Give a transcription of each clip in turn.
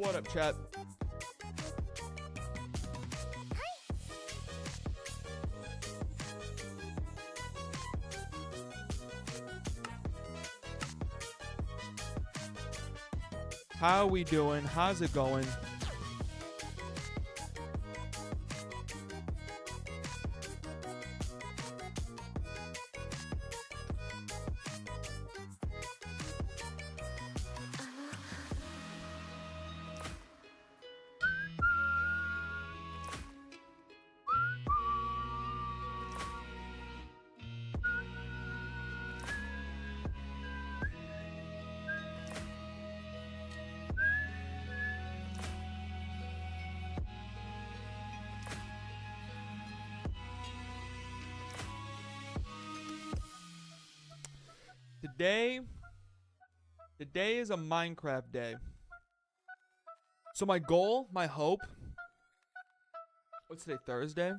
What up, chat? How we doing? How's it going? Today is a Minecraft day. So my goal, my hope, what's today, Thursday?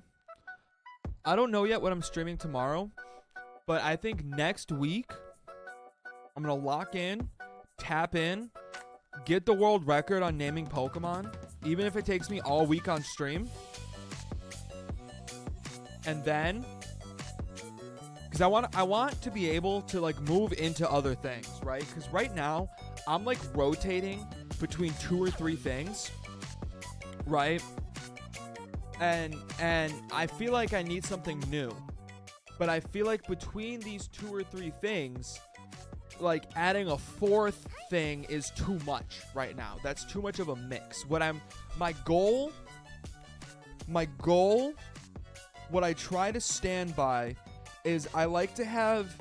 I don't know yet what I'm streaming tomorrow, but I think next week I'm gonna lock in, tap in, get the world record on naming Pokemon, even if it takes me all week on stream. And then because I want to be able to like move into other things, right? Because right now I'm like rotating between 2 or 3 things, right? And I feel like I need something new, but I feel like between these 2 or 3 things, like adding a 4th thing is too much right now. That's too much of a mix. My goal, what I try to stand by is I like to have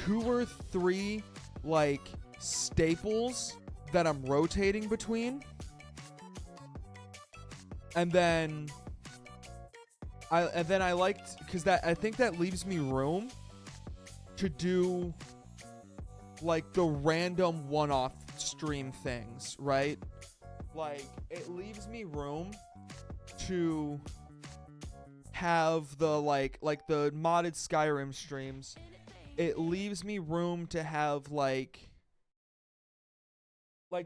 2 or 3 like staples that I'm rotating between, and then I liked because I think that leaves me room to do like the random one-off stream things, right? Like it leaves me room to have the like the modded Skyrim streams. It leaves me room to have like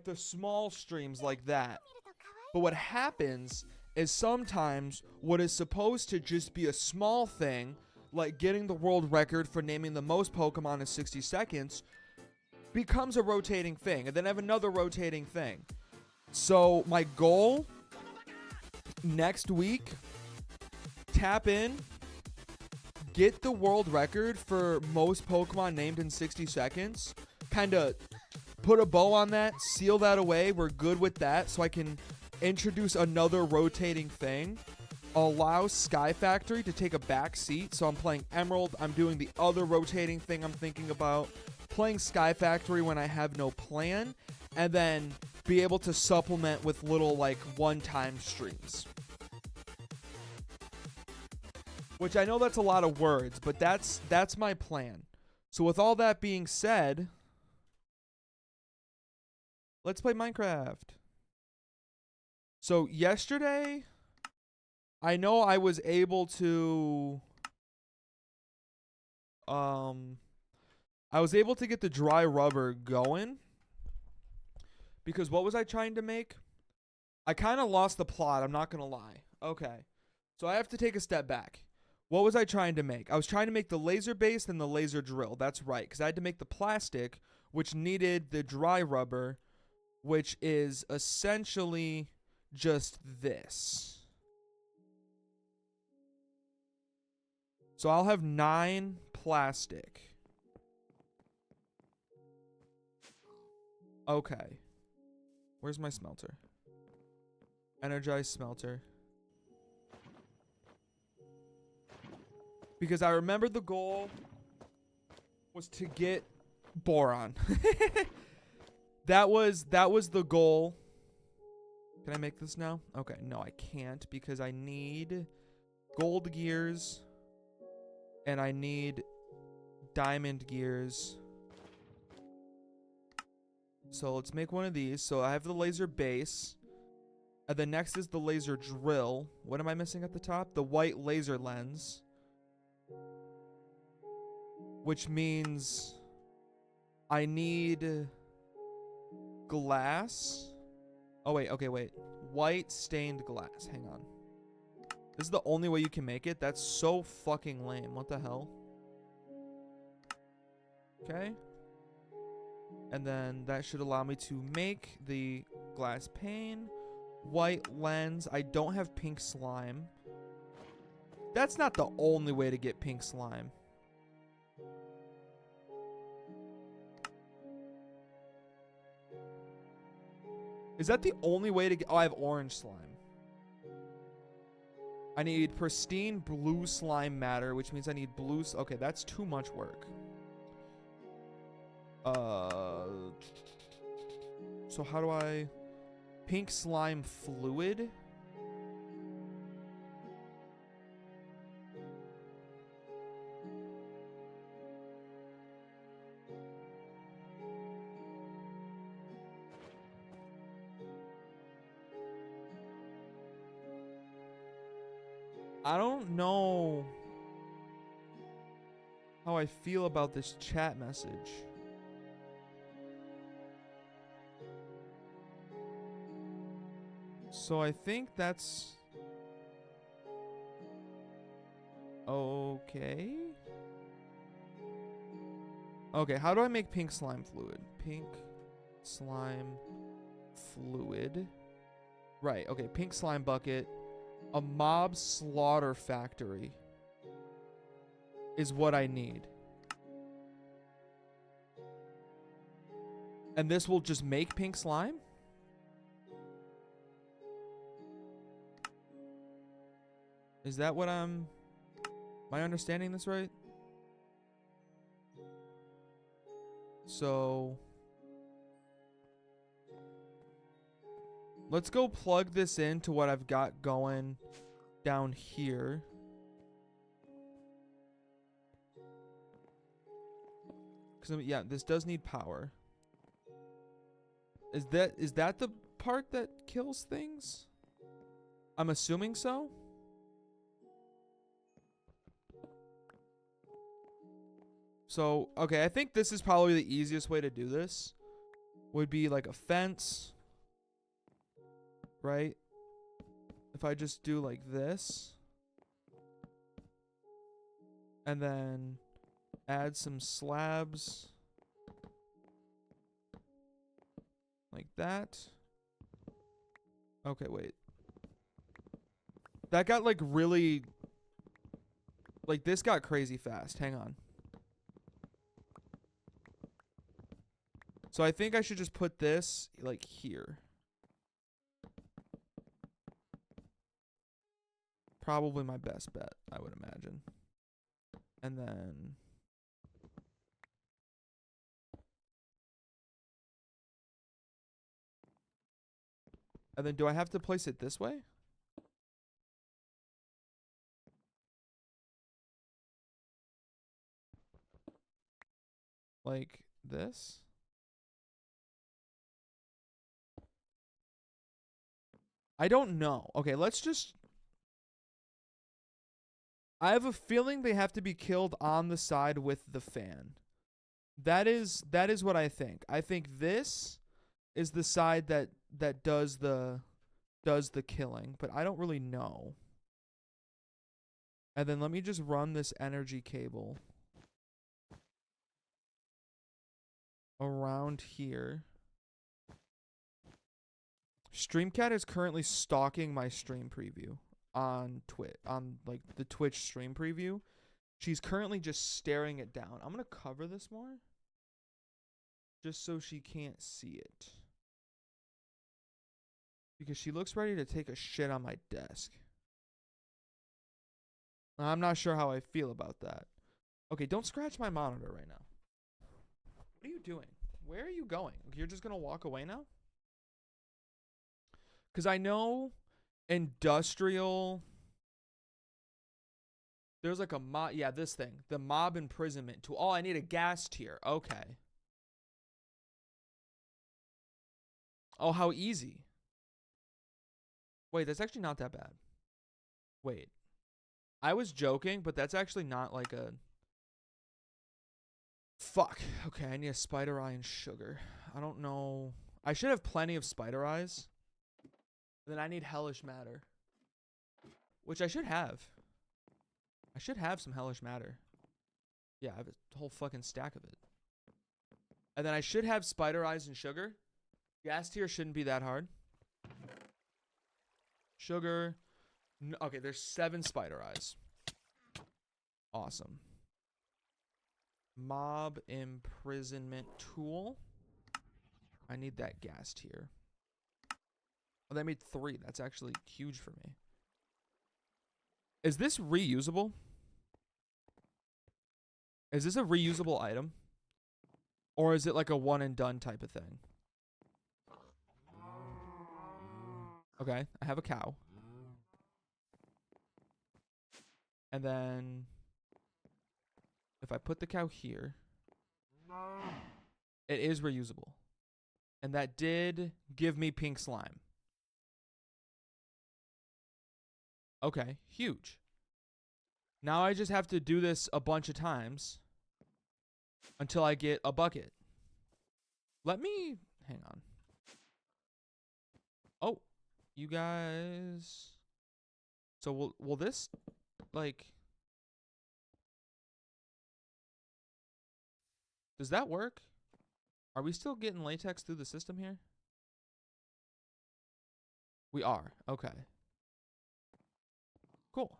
the small streams like that. But what happens is sometimes what is supposed to just be a small thing, like getting the world record for naming the most Pokemon in 60 seconds, becomes a rotating thing, and then I have another rotating thing. So my goal next week, tap in, get the world record for most Pokemon named in 60 seconds, kind of put a bow on that, seal that away, we're good with that, so I can introduce another rotating thing, allow SkyFactory to take a back seat, so I'm playing Emerald, I'm doing the other rotating thing I'm thinking about, playing SkyFactory when I have no plan, and then be able to supplement with little like one-time streams. Which I know that's a lot of words, but that's my plan. So with all that being said, let's play Minecraft. So yesterday, I know I was able to get the dry rubber going. Because what was I trying to make? I kind of lost the plot, I'm not going to lie. Okay. So I have to take a step back. What was I trying to make? I was trying to make the laser base and the laser drill. That's right, because I had to make the plastic, which needed the dry rubber, which is essentially just this. So I'll have 9 plastic. Okay. Where's my smelter? Energized smelter. Because I remember the goal was to get boron. That was the goal. Can I make this now? Okay, no, I can't because I need gold gears and I need diamond gears. So let's make one of these. So I have the laser base. And then next is the laser drill. What am I missing at the top? The white laser lens. Which means I need glass Oh, wait. Okay, wait. White stained glass. Hang on. This is the only way you can make it? That's so fucking lame. What the hell? Okay. And then that should allow me to make the glass pane. White lens. I don't have pink slime. That's not the only way to get pink slime. Is that the only way to get... Oh, I have orange slime. I need pristine blue slime matter, which means I need blue... Okay, that's too much work. So how do I... Pink slime fluid? I don't know how I feel about this chat message. So I think that's okay. Okay, how do I make pink slime fluid? Pink slime fluid. Right, okay, pink slime bucket. A mob slaughter factory is what I need. And this will just make pink slime? Is that what am I understanding this right? So let's go plug this into what I've got going down here. Because yeah, this does need power. Is that the part that kills things? I'm assuming so. So, okay, I think this is probably the easiest way to do this. Would be like a fence. Right? If I just do like this. And then add some slabs. Like that. Okay, wait. That got like really... Like this got crazy fast. Hang on. So I think I should just put this like here. Probably my best bet, I would imagine. And then... And then do I have to place it this way? Like this? I don't know. Okay, let's just... I have a feeling they have to be killed on the side with the fan. That is what I think. I think this is the side that does the killing, but I don't really know. And then let me just run this energy cable around here. Streamcat is currently stalking my stream preview on Twitch, on like the Twitch stream preview. She's currently just staring it down. I'm gonna cover this more, just so she can't see it, because she looks ready to take a shit on my desk. I'm not sure how I feel about that. Okay, don't scratch my monitor right now. What are you doing? Where are you going? You're just gonna walk away now? Because I know industrial... There's like a mob... Yeah, this thing. The mob imprisonment tool. Oh, I need a gas tier. Okay. Oh, how easy. Wait, that's actually not that bad. Wait. I was joking, but that's actually not like a... Fuck. Okay, I need a spider eye and sugar. I don't know. I should have plenty of spider eyes. Then I need hellish matter, which I should have. I should have some hellish matter. Yeah, I have a whole fucking stack of it. And then I should have spider eyes and sugar. Gas tier shouldn't be that hard. Sugar. No, okay, there's 7 spider eyes. Awesome. Mob imprisonment tool. I need that gas tier. Oh, they made 3. That's actually huge for me. Is this reusable? Is this a reusable item? Or is it like a one and done type of thing? Okay, I have a cow. And then if I put the cow here, it is reusable. And that did give me pink slime. Okay, huge. Now I just have to do this a bunch of times until I get a bucket. Let me, hang on. Oh, you guys. So will this, like, does that work? Are we still getting latex through the system here? We are, okay. Cool.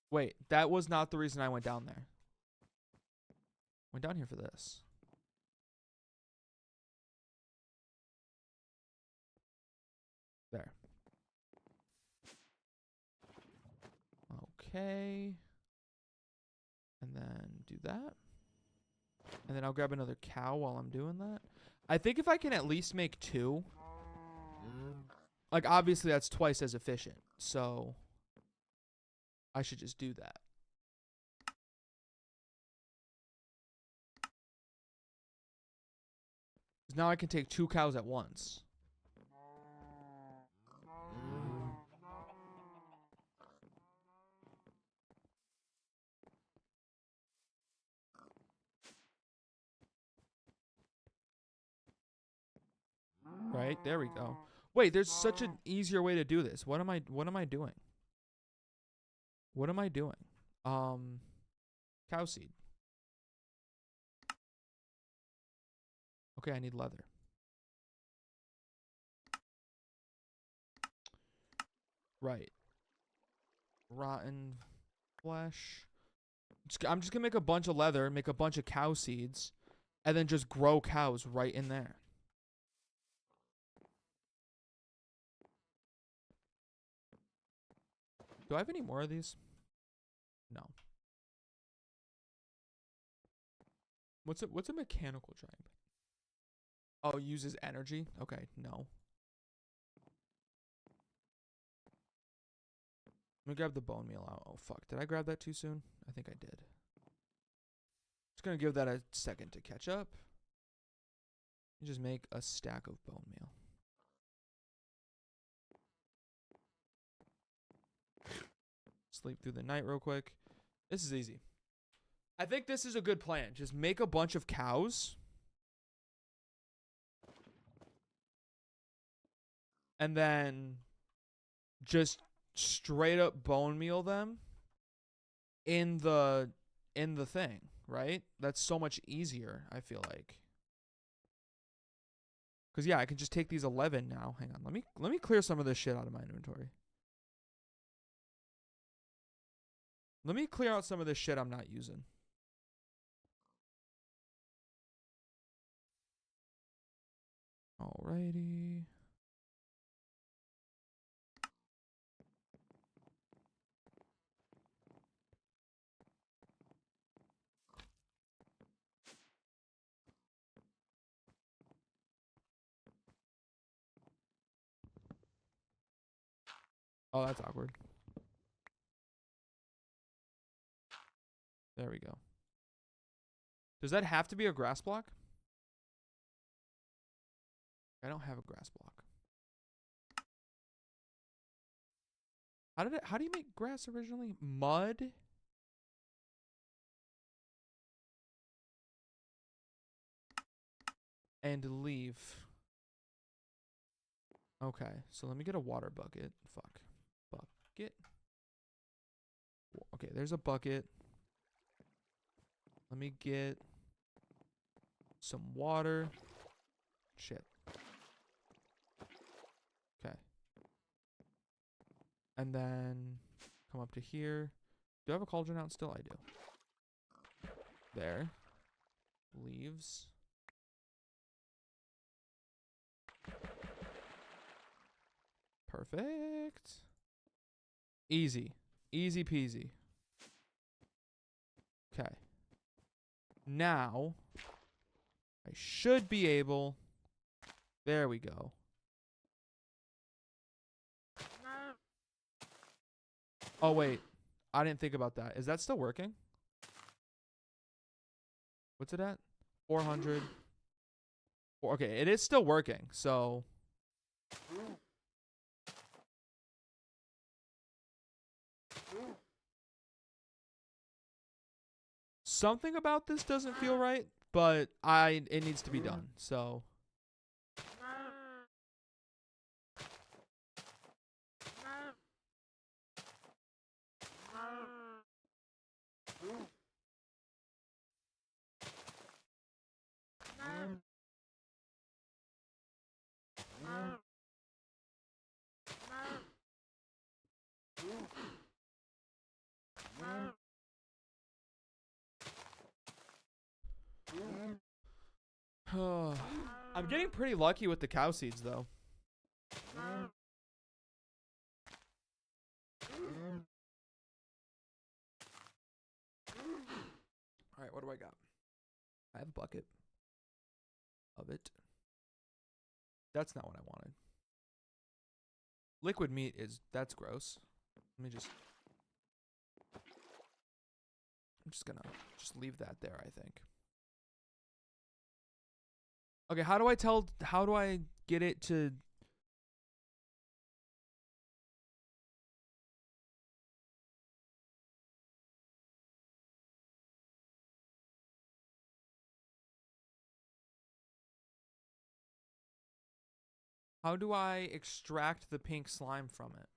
Wait, that was not the reason I went down there. Went down here for this. There. Okay. And then do that. And then I'll grab another cow while I'm doing that. I think if I can at least make 2. Like, obviously that's twice as efficient. So I should just do that. Now I can take 2 cows at once. Right, there we go. Wait, there's such an easier way to do this. What am I doing? What am I doing? Cow seed. Okay, I need leather. Right. Rotten flesh. I'm just gonna make a bunch of leather, make a bunch of cow seeds, and then just grow cows right in there. Do I have any more of these? No. What's a mechanical giant? Oh, it uses energy? Okay, no. Let me grab the bone meal out. Oh, fuck. Did I grab that too soon? I think I did. Just gonna give that a second to catch up. And just make a stack of bone meal. Sleep through the night real quick. This is easy. I think this is a good plan. Just make a bunch of cows. And then just straight up bone meal them in the thing, right? That's so much easier, I feel like. Cause yeah, I can just take these 11 now. Hang on, let me clear some of this shit out of my inventory. Let me clear out some of this shit I'm not using. Alrighty. Oh, that's awkward. There we go. Does that have to be a grass block? I don't have a grass block. How do you make grass originally? Mud? And leaf. Okay, so let me get a water bucket. Fuck. Bucket. Okay, there's a bucket. Let me get some water. Shit. Okay. And then come up to here. Do I have a cauldron out still? I do. There. Leaves. Perfect. Easy. Easy peasy. Okay. Now, I should be able... There we go. Oh, wait. I didn't think about that. Is that still working? What's it at? 400. Okay, it is still working, so... Something about this doesn't feel right, but it needs to be done, so... I'm getting pretty lucky with the cow seeds, though. Alright, what do I got? I have a bucket of it. That's not what I wanted. Liquid meat that's gross. Let me just... I'm just gonna leave that there, I think. Okay, how do I get it to... How do I extract the pink slime from it?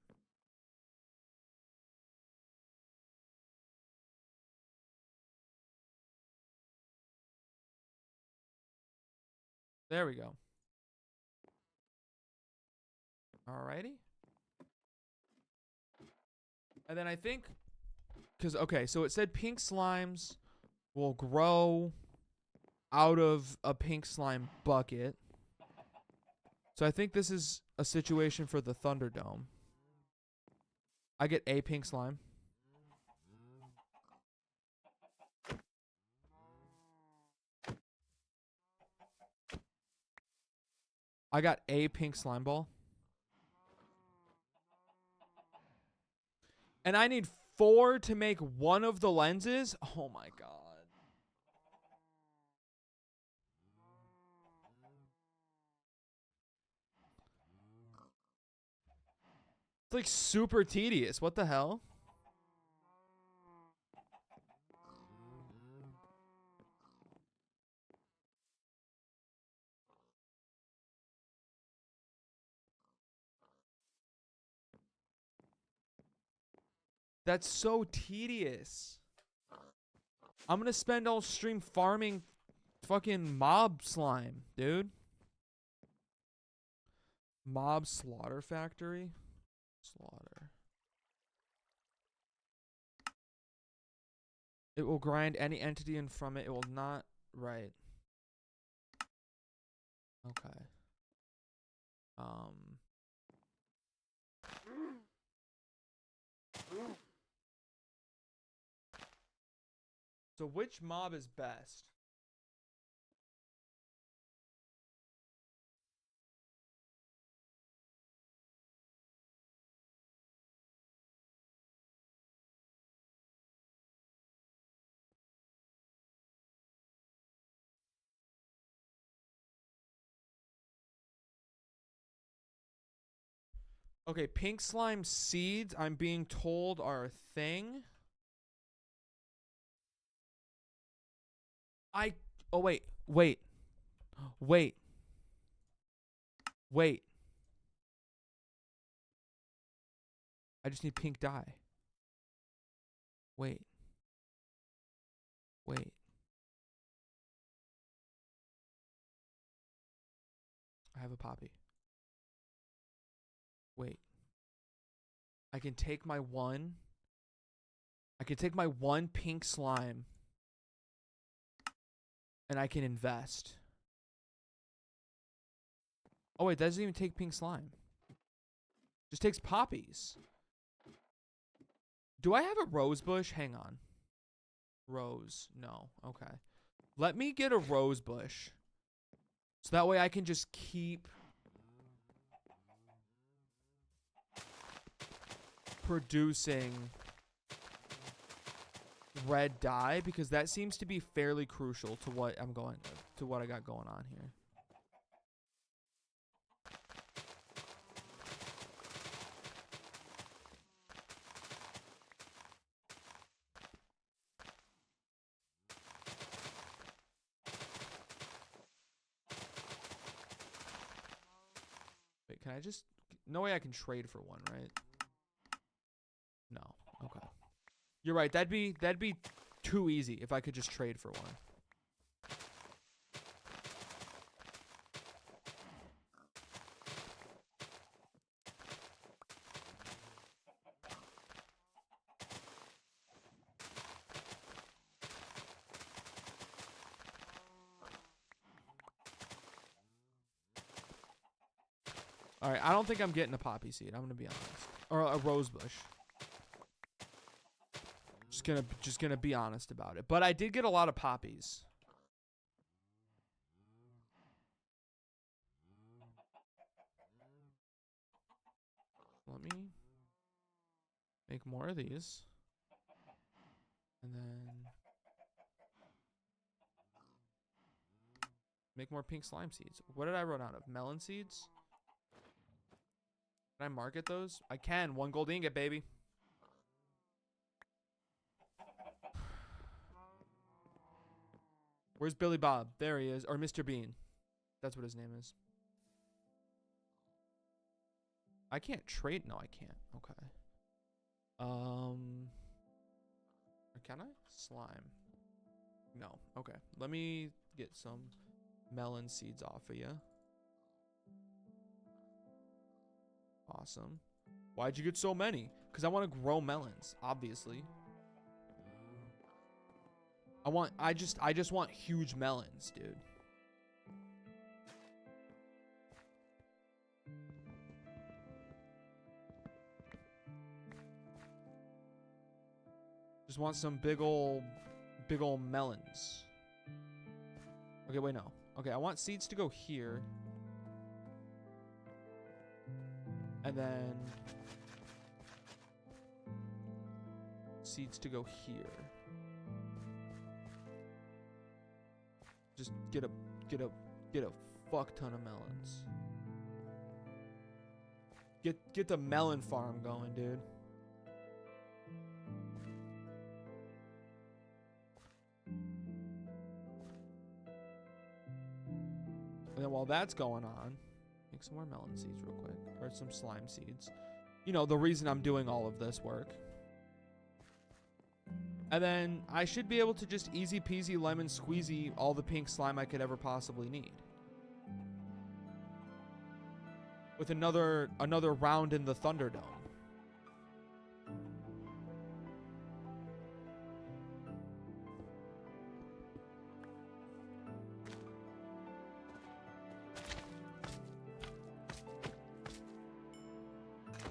There we go. Alrighty. And then I think... Because, okay, so it said pink slimes will grow out of a pink slime bucket. So I think this is a situation for the Thunderdome. I get a pink slime. I got a pink slime ball. And I need 4 to make one of the lenses? Oh my god. It's like super tedious. What the hell? That's so tedious. I'm gonna spend all stream farming fucking mob slime, dude. Mob slaughter factory? Slaughter. It will grind any entity in from it. It will not... Right. Okay. So which mob is best? Okay, pink slime seeds, I'm being told, are a thing. Oh, wait. Wait. I just need pink dye. Wait. Wait. I have a poppy. Wait. I can take my one pink slime and I can invest. Oh wait, that doesn't even take pink slime. Just takes poppies. Do I have a rose bush? Hang on. Rose. No. Okay. Let me get a rose bush. So that way I can just keep producing red dye, because that seems to be fairly crucial to what I got going on here. Wait, can I just... No way I can trade for one, right? No. Okay. You're right. That'd be too easy if I could just trade for one. All right, I don't think I'm getting a poppy seed. I'm gonna be honest, or a rose bush. Just gonna be honest about it. But I did get a lot of poppies. Let me make more of these, and then make more pink slime seeds. What did I run out of? Melon seeds? Can I market those? I can. 1 gold ingot, baby. Where's Billy Bob? There he is. Or Mr. Bean. That's what his name is. I can't trade. No, I can't. Okay. Can I? Slime. No. Okay. Let me get some melon seeds off of you. Awesome. Why'd you get so many? Because I want to grow melons, obviously. I just want huge melons, dude. Just want some big ol' melons. Okay, wait, no. Okay, I want seeds to go here. And then seeds to go here. Just get a fuck ton of melons. Get the melon farm going, dude. And then while that's going on, make some more melon seeds real quick. Or some slime seeds. You know, the reason I'm doing all of this work. And then I should be able to just easy peasy lemon squeezy all the pink slime I could ever possibly need. With another round in the Thunderdome.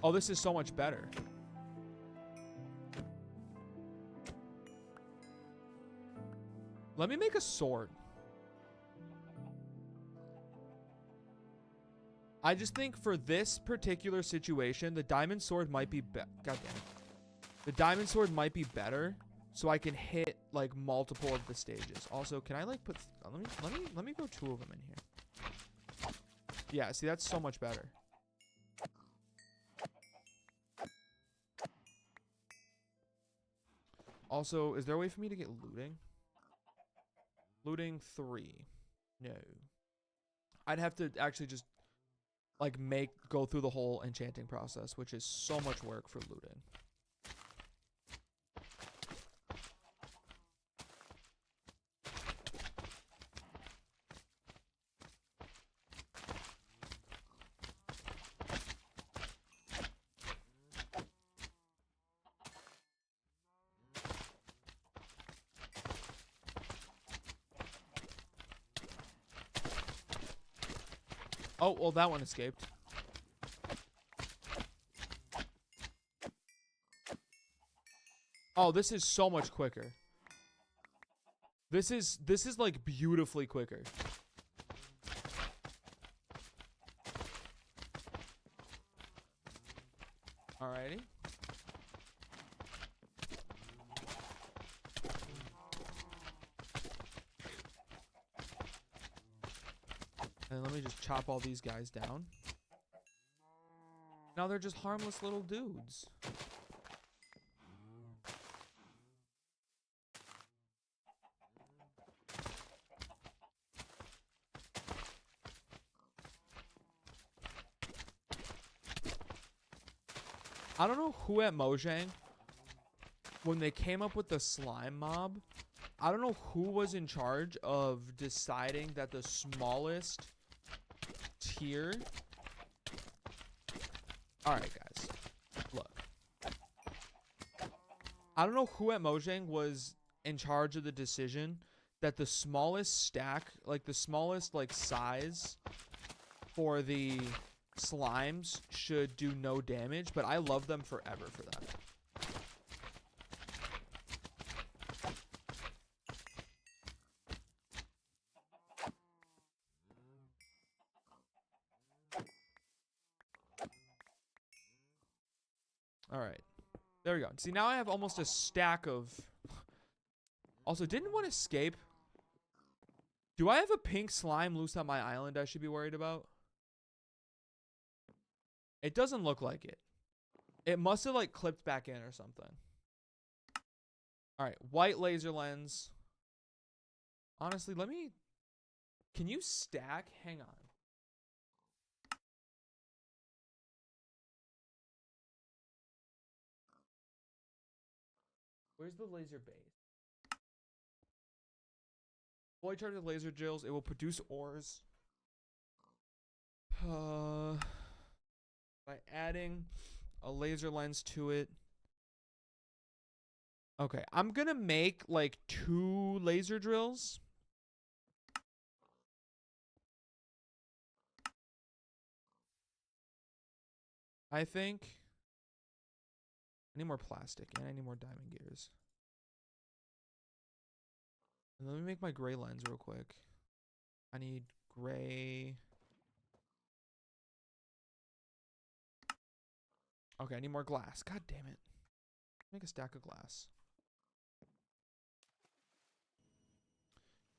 Oh, this is so much better. Let me make a sword. I just think for this particular situation, the diamond sword might be God damn it. The diamond sword might be better, so I can hit like multiple of the stages. Also, can I like put? Let me go 2 of them in here. Yeah, see, that's so much better. Also, is there a way for me to get looting? Looting 3. No. I'd have to actually just like go through the whole enchanting process, which is so much work for looting. Oh, well, that one escaped. Oh, this is so much quicker. This is like beautifully quicker. Alrighty. And let me just chop all these guys down. Now they're just harmless little dudes. I don't know who at Mojang, when they came up with the slime mob, I don't know who was in charge of deciding that the smallest tier. Alright, guys. Look. I don't know who at Mojang was in charge of the decision that the smallest stack, like the smallest like size for the slimes should do no damage, but I love them forever for that. All right, there we go. See, now I have almost a stack of. Also, didn't one escape? Do I have a pink slime loose on my island I should be worried about? It doesn't look like it. It must have like clipped back in or something. All right, white laser lens. Honestly, let me. Can you stack? Hang on. Where's the laser base? Fully charged with laser drills. It will produce ores. By adding a laser lens to it. Okay, I'm gonna make like 2 laser drills. I think. I need more plastic and I need more diamond gears. And let me make my gray lens real quick. I need gray. Okay, I need more glass. God damn it. Make a stack of glass.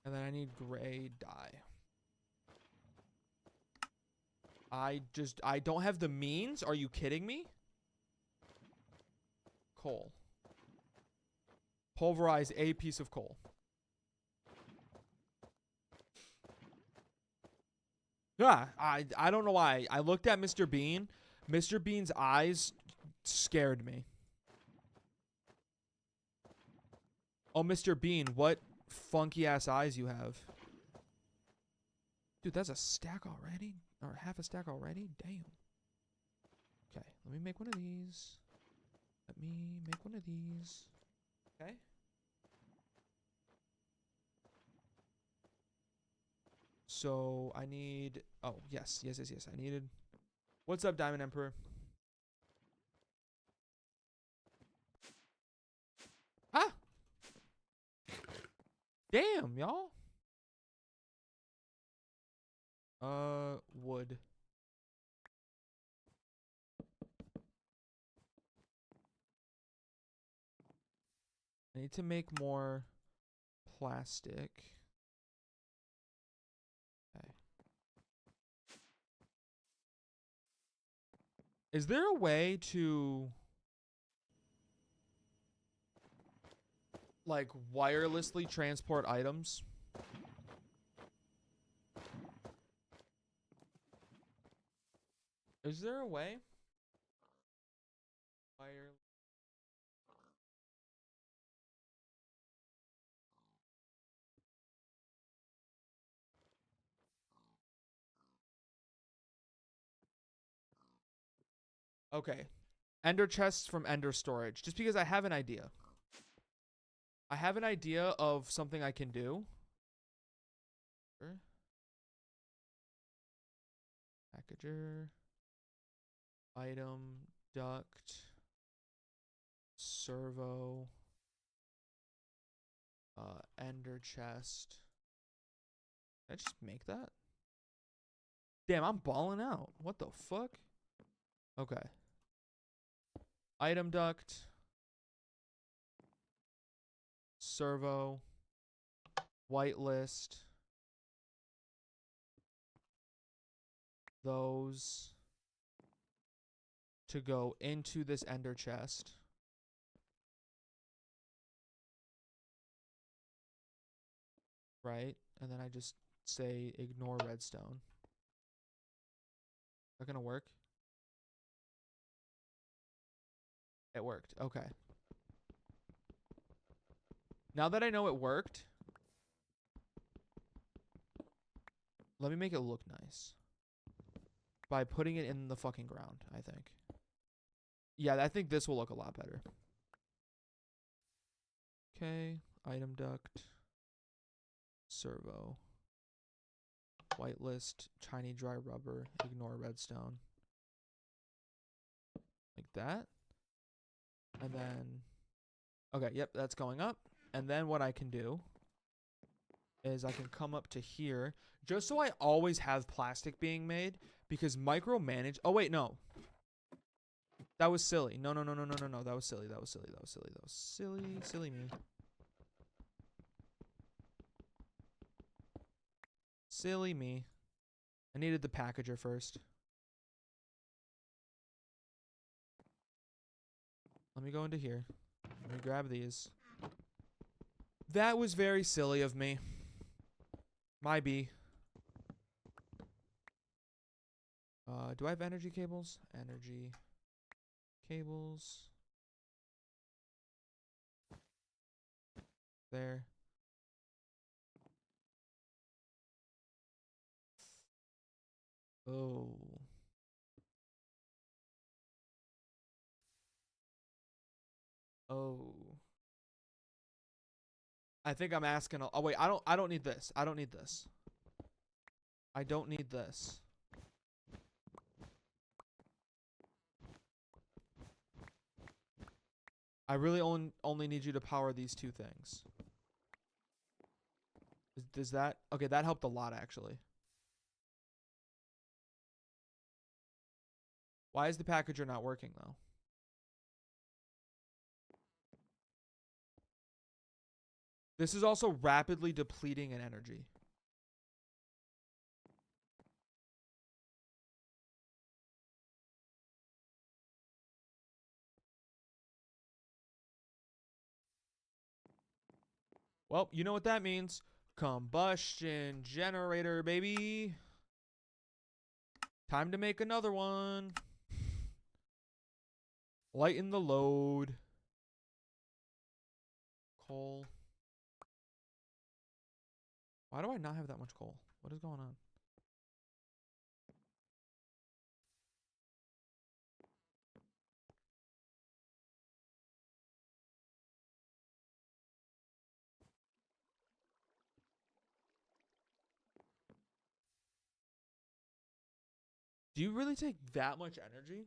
And then I need gray dye. I don't have the means. Are you kidding me? Coal. Pulverize a piece of coal. Yeah, I don't know why. I looked at Mr. Bean. Mr. Bean's eyes scared me. Oh, Mr. Bean, what funky ass eyes you have. Dude, that's a stack already? Or half a stack already? Damn. Okay, let me make one of these. Let me make one of these. Okay. So I need. Oh, yes. I needed. What's up, Diamond Emperor? Ah! Damn, y'all. Wood. I need to make more plastic. Okay. Is there a way to like wirelessly transport items? Is there a way? Fire. Okay. Ender chests from Ender storage. Just because I have an idea. I have an idea of something I can do. Sure. Packager. Item. Duct. Servo. Ender chest. Did I just make that? Damn, I'm balling out. What the fuck? Okay. Item duct. Servo. Whitelist. Those to go into this ender chest. Right? And then I just say ignore redstone. Is that gonna work? It worked. Okay. Now that I know it worked, let me make it look nice. By putting it in the fucking ground, I think. Yeah, I think this will look a lot better. Okay. Item duct. Servo. Whitelist. Tiny dry rubber. Ignore redstone. Like that. And then... Okay, yep, that's going up. And then what I can do is I can come up to here. Just so I always have plastic being made. Because micromanage... Oh, wait, no. That was silly. No. That was silly. That was silly. Silly me. Silly me. I needed the packager first. Let me go into here. Let me grab these. That was very silly of me. My B. Do I have energy cables? Energy cables. There. Oh. Oh. I think I'm asking. Oh wait, I don't need this. I don't need this. I don't need this. I really only need you to power these two things. Does that... Okay, that helped a lot, actually. Why is the packager not working, though? This is also rapidly depleting in energy. Well, you know what that means. Combustion generator, baby. Time to make another one. Lighten the load. Coal. Why do I not have that much coal? What is going on? Do you really take that much energy?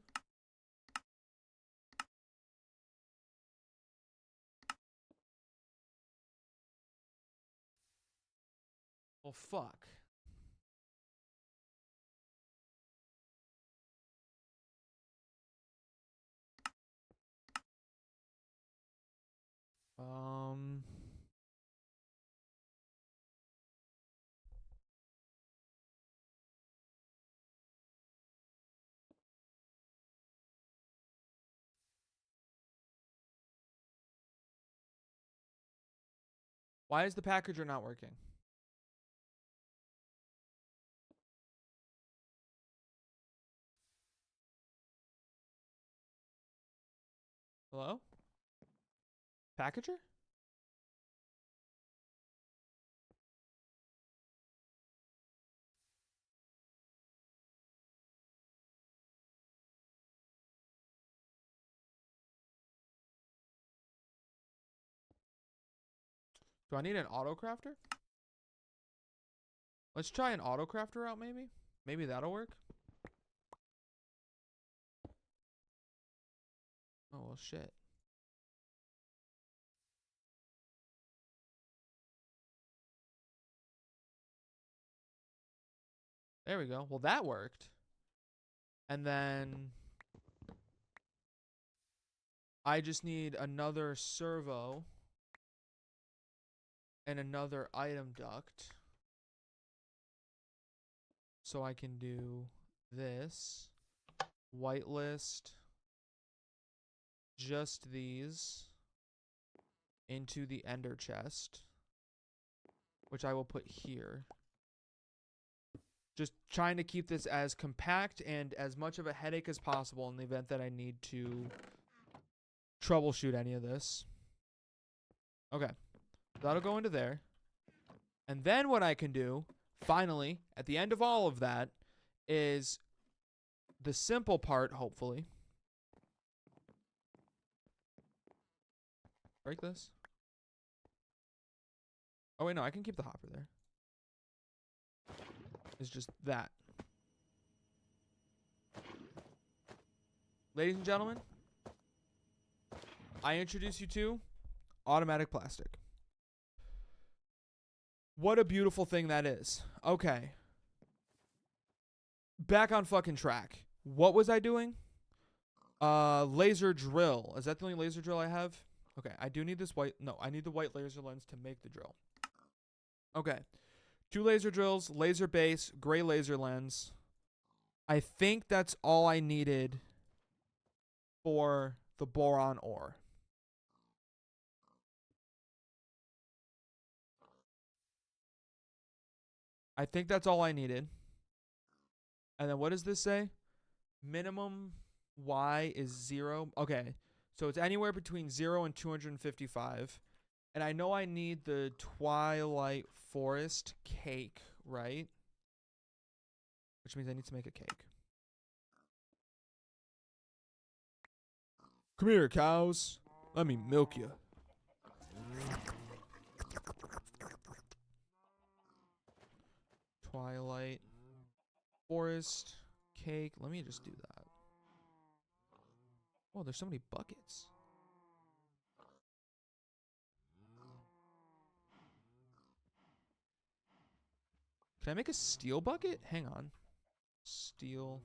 Well, fuck. Why is the packager not working? Hello? Packager? Do I need an auto crafter? Let's try an auto crafter out, maybe? Maybe that'll work. Oh, well, shit. There we go. Well, that worked. And then I just need another servo and another item duct. So I can do this. Whitelist. Just these into the ender chest, which I will put here. Just trying to keep this as compact and as much of a headache as possible in the event that I need to troubleshoot any of this. Okay. That'll go into there. And then what I can do, finally, at the end of all of that, is the simple part, hopefully. Break this. Oh, wait, no, I can keep the hopper there. It's just that. Ladies and gentlemen, I introduce you to automatic plastic. What a beautiful thing that is. Okay. Back on fucking track. What was I doing? Laser drill. Is that the only laser drill I have? Okay, I do need this white. No, I need the white laser lens to make the drill. Okay. 2 laser drills, laser base, gray laser lens. I think that's all I needed for the boron ore. I think that's all I needed. And then what does this say? Minimum Y is 0. Okay. So it's anywhere between 0 and 255. And I know I need the Twilight Forest cake, right? Which means I need to make a cake. Come here, cows. Let me milk you. Twilight Forest cake. Let me just do that. Oh, there's so many buckets. Can I make a steel bucket? Hang on. Steel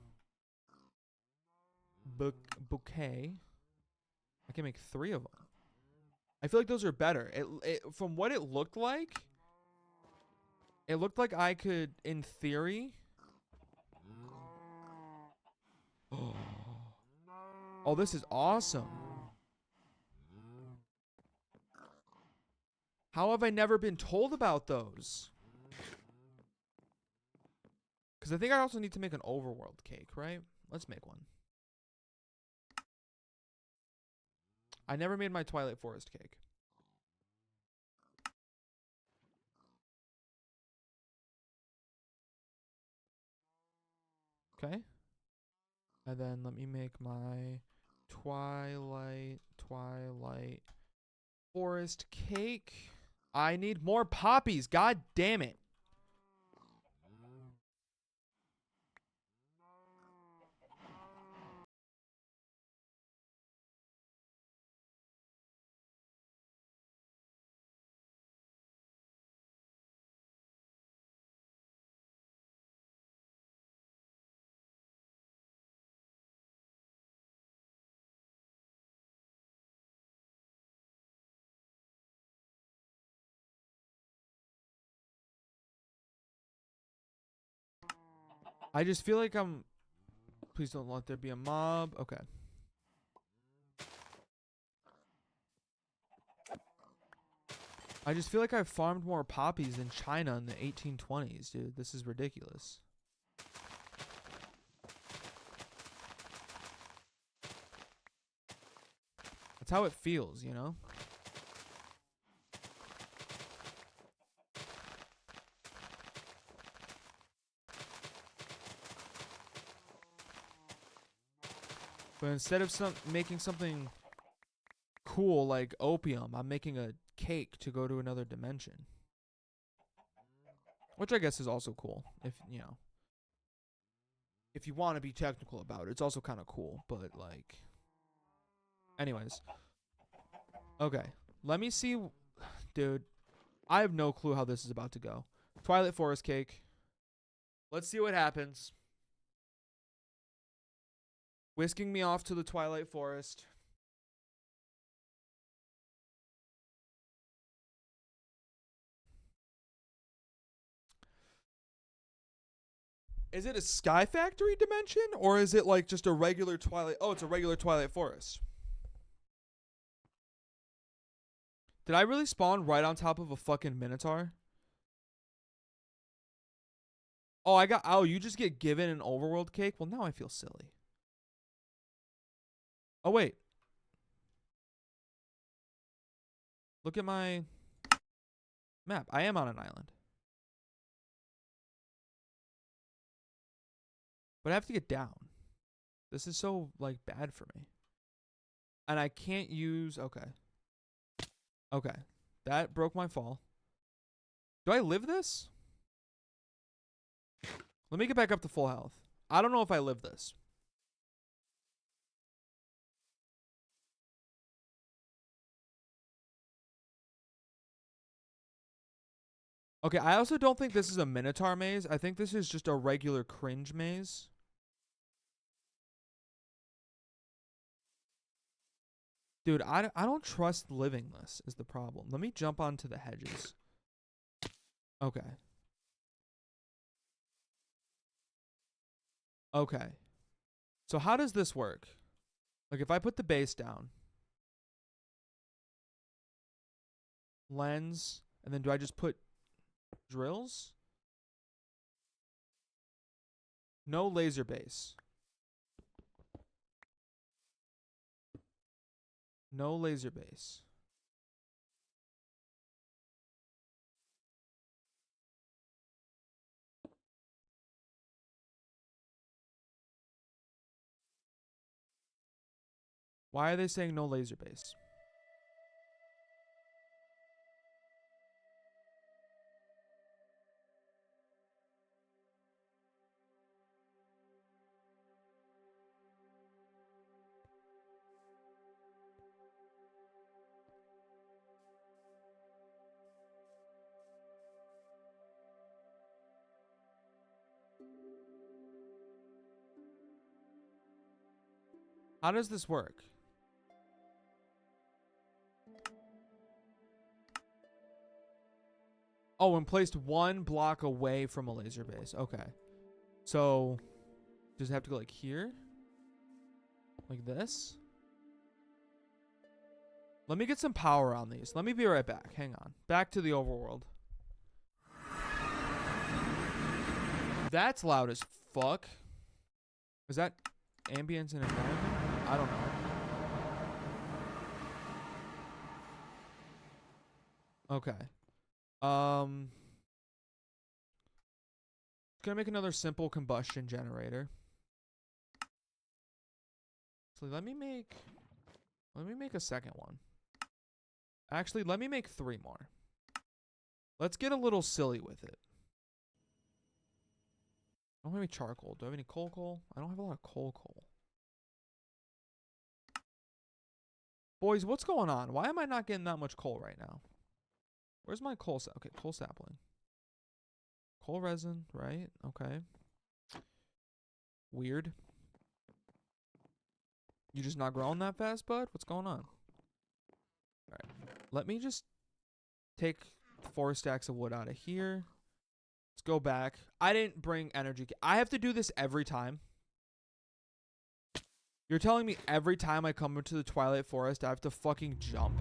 bouquet. I can make 3 of them. I feel like those are better. From what it looked like I could, in theory. Oh, this is awesome. How have I never been told about those? Because I think I also need to make an overworld cake, right? Let's make one. I never made my Twilight Forest cake. Okay. And then let me make my Twilight Forest cake. I need more poppies. God damn it. I just feel like I'm... Please don't let there be a mob. Okay. I just feel like I've farmed more poppies than China in the 1820s, dude. This is ridiculous. That's how it feels, you know? But instead of making something cool like opium, I'm making a cake to go to another dimension. Which I guess is also cool, if, you know. If you want to be technical about it, it's also kind of cool, but like... Anyways. Okay. Let me see... Dude, I have no clue how this is about to go. Twilight Forest cake. Let's see what happens. Whisking me off to the Twilight Forest. Is it a SkyFactory dimension? Or is it like just a regular Twilight... Oh, it's a regular Twilight Forest. Did I really spawn right on top of a fucking Minotaur? Oh, Oh, you just get given an overworld cake? Well, now I feel silly. Oh, wait. Look at my map. I am on an island. But I have to get down. This is so, like, bad for me. And I can't use... Okay. Okay. That broke my fall. Do I live this? Let me get back up to full health. I don't know if I live this. Okay, I also don't think this is a Minotaur maze. I think this is just a regular cringe maze. Dude, I don't trust living this is the problem. Let me jump onto the hedges. Okay. Okay. So how does this work? Like if I put the base down. Lens. And then do I just put drills? No laser base. No laser base. Why are they saying no laser base? How does this work? Oh, when placed 1 block away from a laser base. Okay. So, does it have to go like here? Like this? Let me get some power on these. Let me be right back. Hang on. Back to the overworld. That's loud as fuck. Is that ambience and environment? I don't know. Okay. Gonna make another simple combustion generator. So let me make a second one. Actually, let me make 3 more. Let's get a little silly with it. I don't have any charcoal. Do I have any coal? I don't have a lot of coal. Boys, what's going on? Why am I not getting that much coal right now? Where's my coal? Okay, coal sapling. Coal resin, right? Okay. Weird. You just not growing that fast, bud? What's going on? Alright. Let me just take 4 stacks of wood out of here. Let's go back. I didn't bring energy. I have to do this every time. You're telling me every time I come into the Twilight Forest, I have to fucking jump?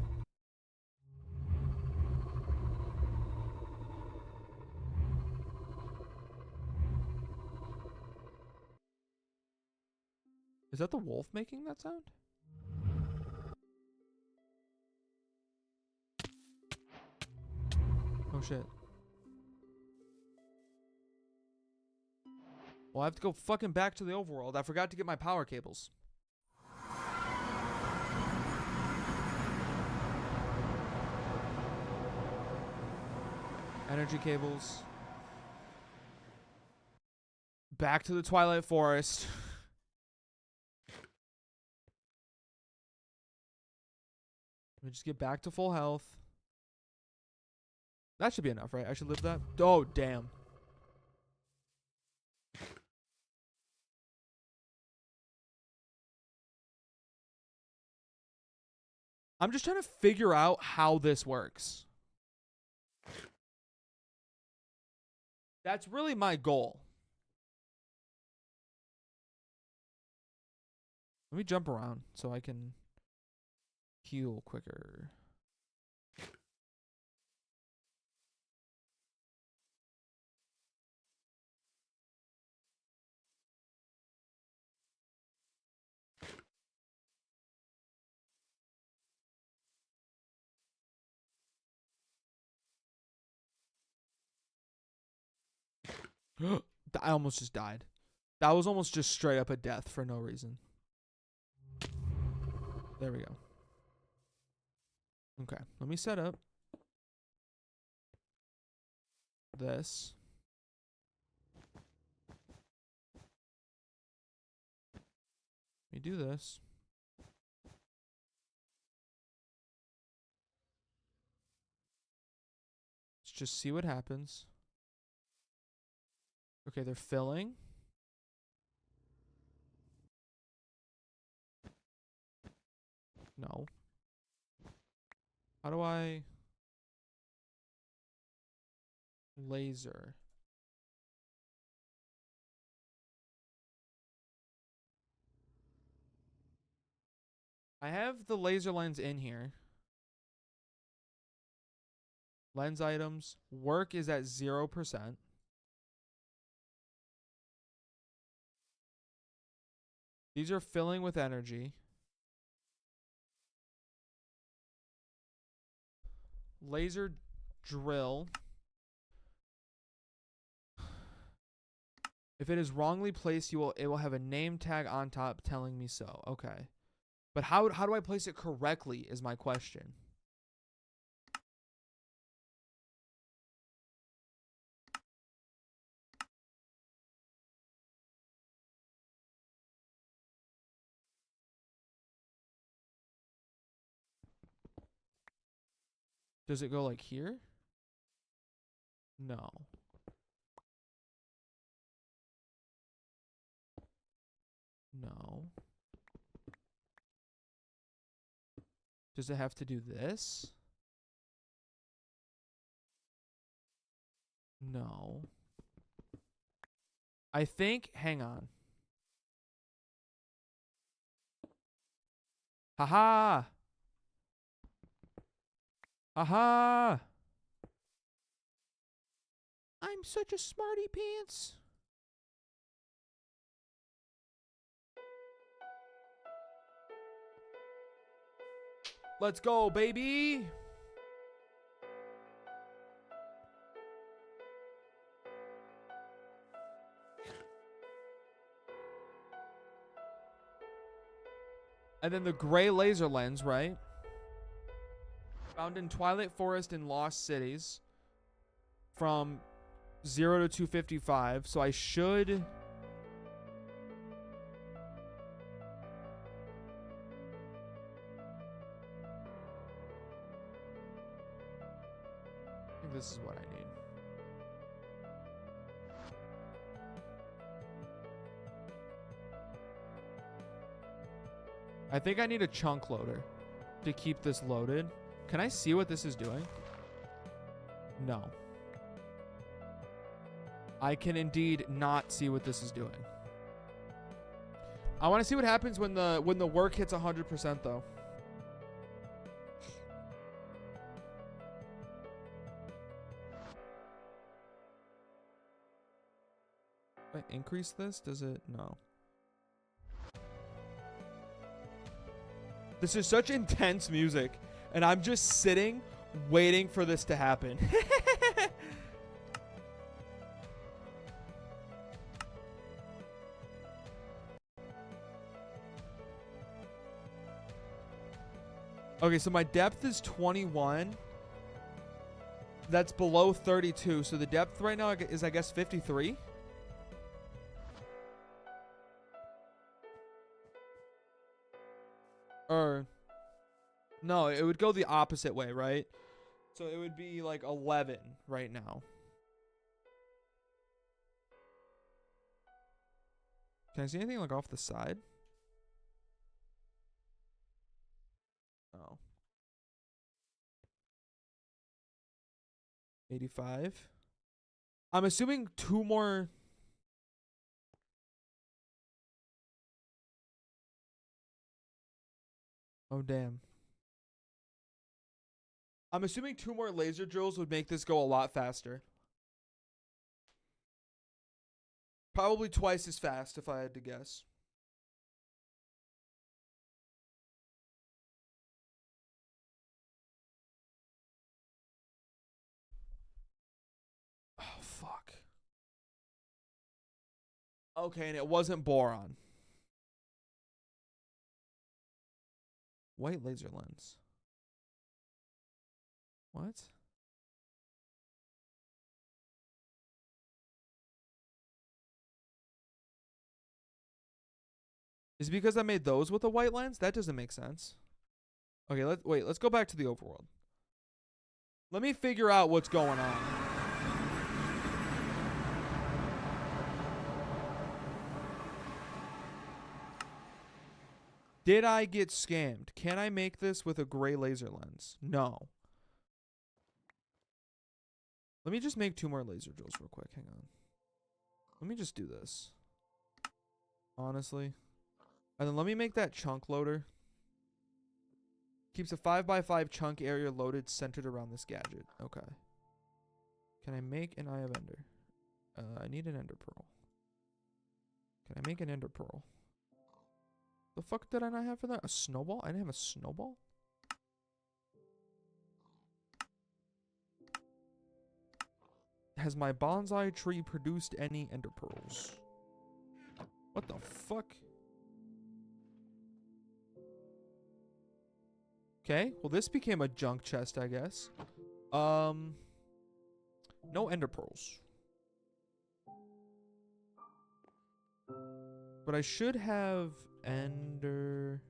Is that the wolf making that sound? shit. Well, I have to go fucking back to the overworld. I forgot to get my power cables. Energy cables. Back to the Twilight Forest. Let me just get back to full health. That should be enough, right? I should live that. Oh, damn. I'm just trying to figure out how this works. That's really my goal. Let me jump around so I can heal quicker. I almost just died. That was almost just straight up a death for no reason. There we go. Okay, let me set up this. Let me do this. Let's just see what happens. Okay, they're filling. No. How do I... Laser. I have the laser lens in here. Lens items. Work is at 0%. These are filling with energy. Laser drill. If it is wrongly placed, it will have a name tag on top telling me so. Okay. But how do I place it correctly is my question. Does it go like here? No. No. Does it have to do this? No. I think, hang on. Haha! Aha! I'm such a smarty pants. Let's go, baby. And then the gray laser lens, right? Found in Twilight Forest and Lost Cities from 0 to 255. So I should... I think this is what I need. I think I need a chunk loader to keep this loaded. Can I see what this is doing? No. I can indeed not see what this is doing. I want to see what happens when the work hits 100% though. If I increase this, does it? No. This is such intense music, and I'm just sitting waiting for this to happen. Okay, so my depth is 21. That's below 32. So the depth right now is, I guess, 53. Or, no, it would go the opposite way, right? So it would be like 11 right now. Can I see anything like off the side? Oh. 85. I'm assuming 2 more. Oh, damn. I'm assuming 2 more laser drills would make this go a lot faster. Probably twice as fast if I had to guess. Oh, fuck. Okay, and it wasn't boron. White laser lens. What? Is it because I made those with a white lens? That doesn't make sense. Okay, let's go back to the overworld. Let me figure out what's going on. Did I get scammed? Can I make this with a gray laser lens? No. Let me just make 2 more laser drills real quick. Hang on. Let me just do this. Honestly. And then let me make that chunk loader. Keeps a 5x5 chunk area loaded centered around this gadget. Okay. Can I make an Eye of Ender? I need an Ender Pearl. Can I make an Ender Pearl? The fuck did I not have for that? A snowball? I didn't have a snowball? Has my bonsai tree produced any Ender Pearls? What the fuck? Okay, well this became a junk chest, I guess. No Ender Pearls. But I should have Ender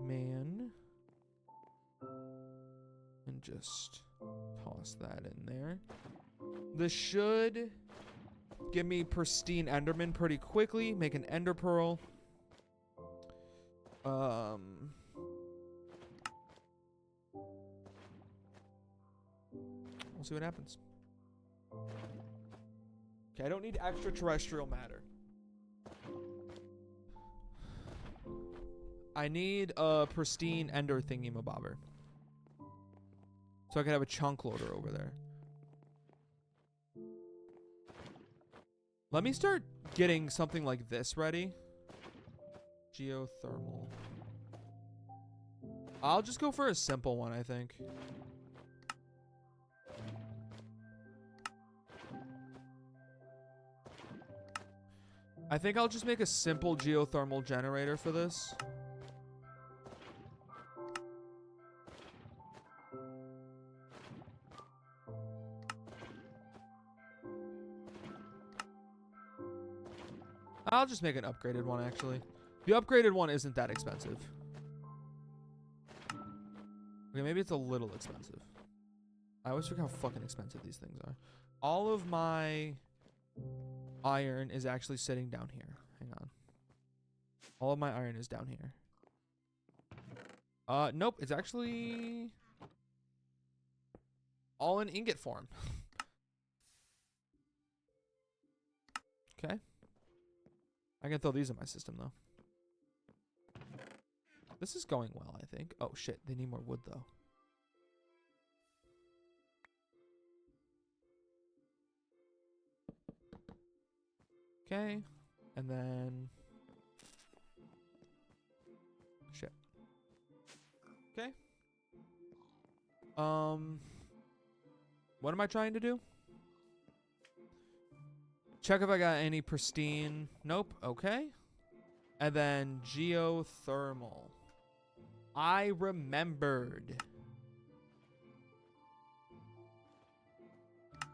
Man. And just toss that in there. This should give me pristine Enderman pretty quickly. Make an Ender Pearl. We'll see what happens. Okay, I don't need extraterrestrial matter. I need a pristine Ender thingy-mabobber. So I could have a chunk loader over there. Let me start getting something like this ready. Geothermal. I'll just go for a simple one, I think. I think I'll just make a simple geothermal generator for this. I'll just make an upgraded one, actually. The upgraded one isn't that expensive. Okay, maybe it's a little expensive. I always forget how fucking expensive these things are. All of my iron is actually sitting down here. Hang on. All of my iron is down here. Nope. It's actually all in ingot form. Okay. I can throw these in my system, though. This is going well, I think. Oh, shit. They need more wood, though. Okay. And then... shit. Okay. What am I trying to do? Check if I got any pristine. Nope. Okay. And then geothermal. I remembered.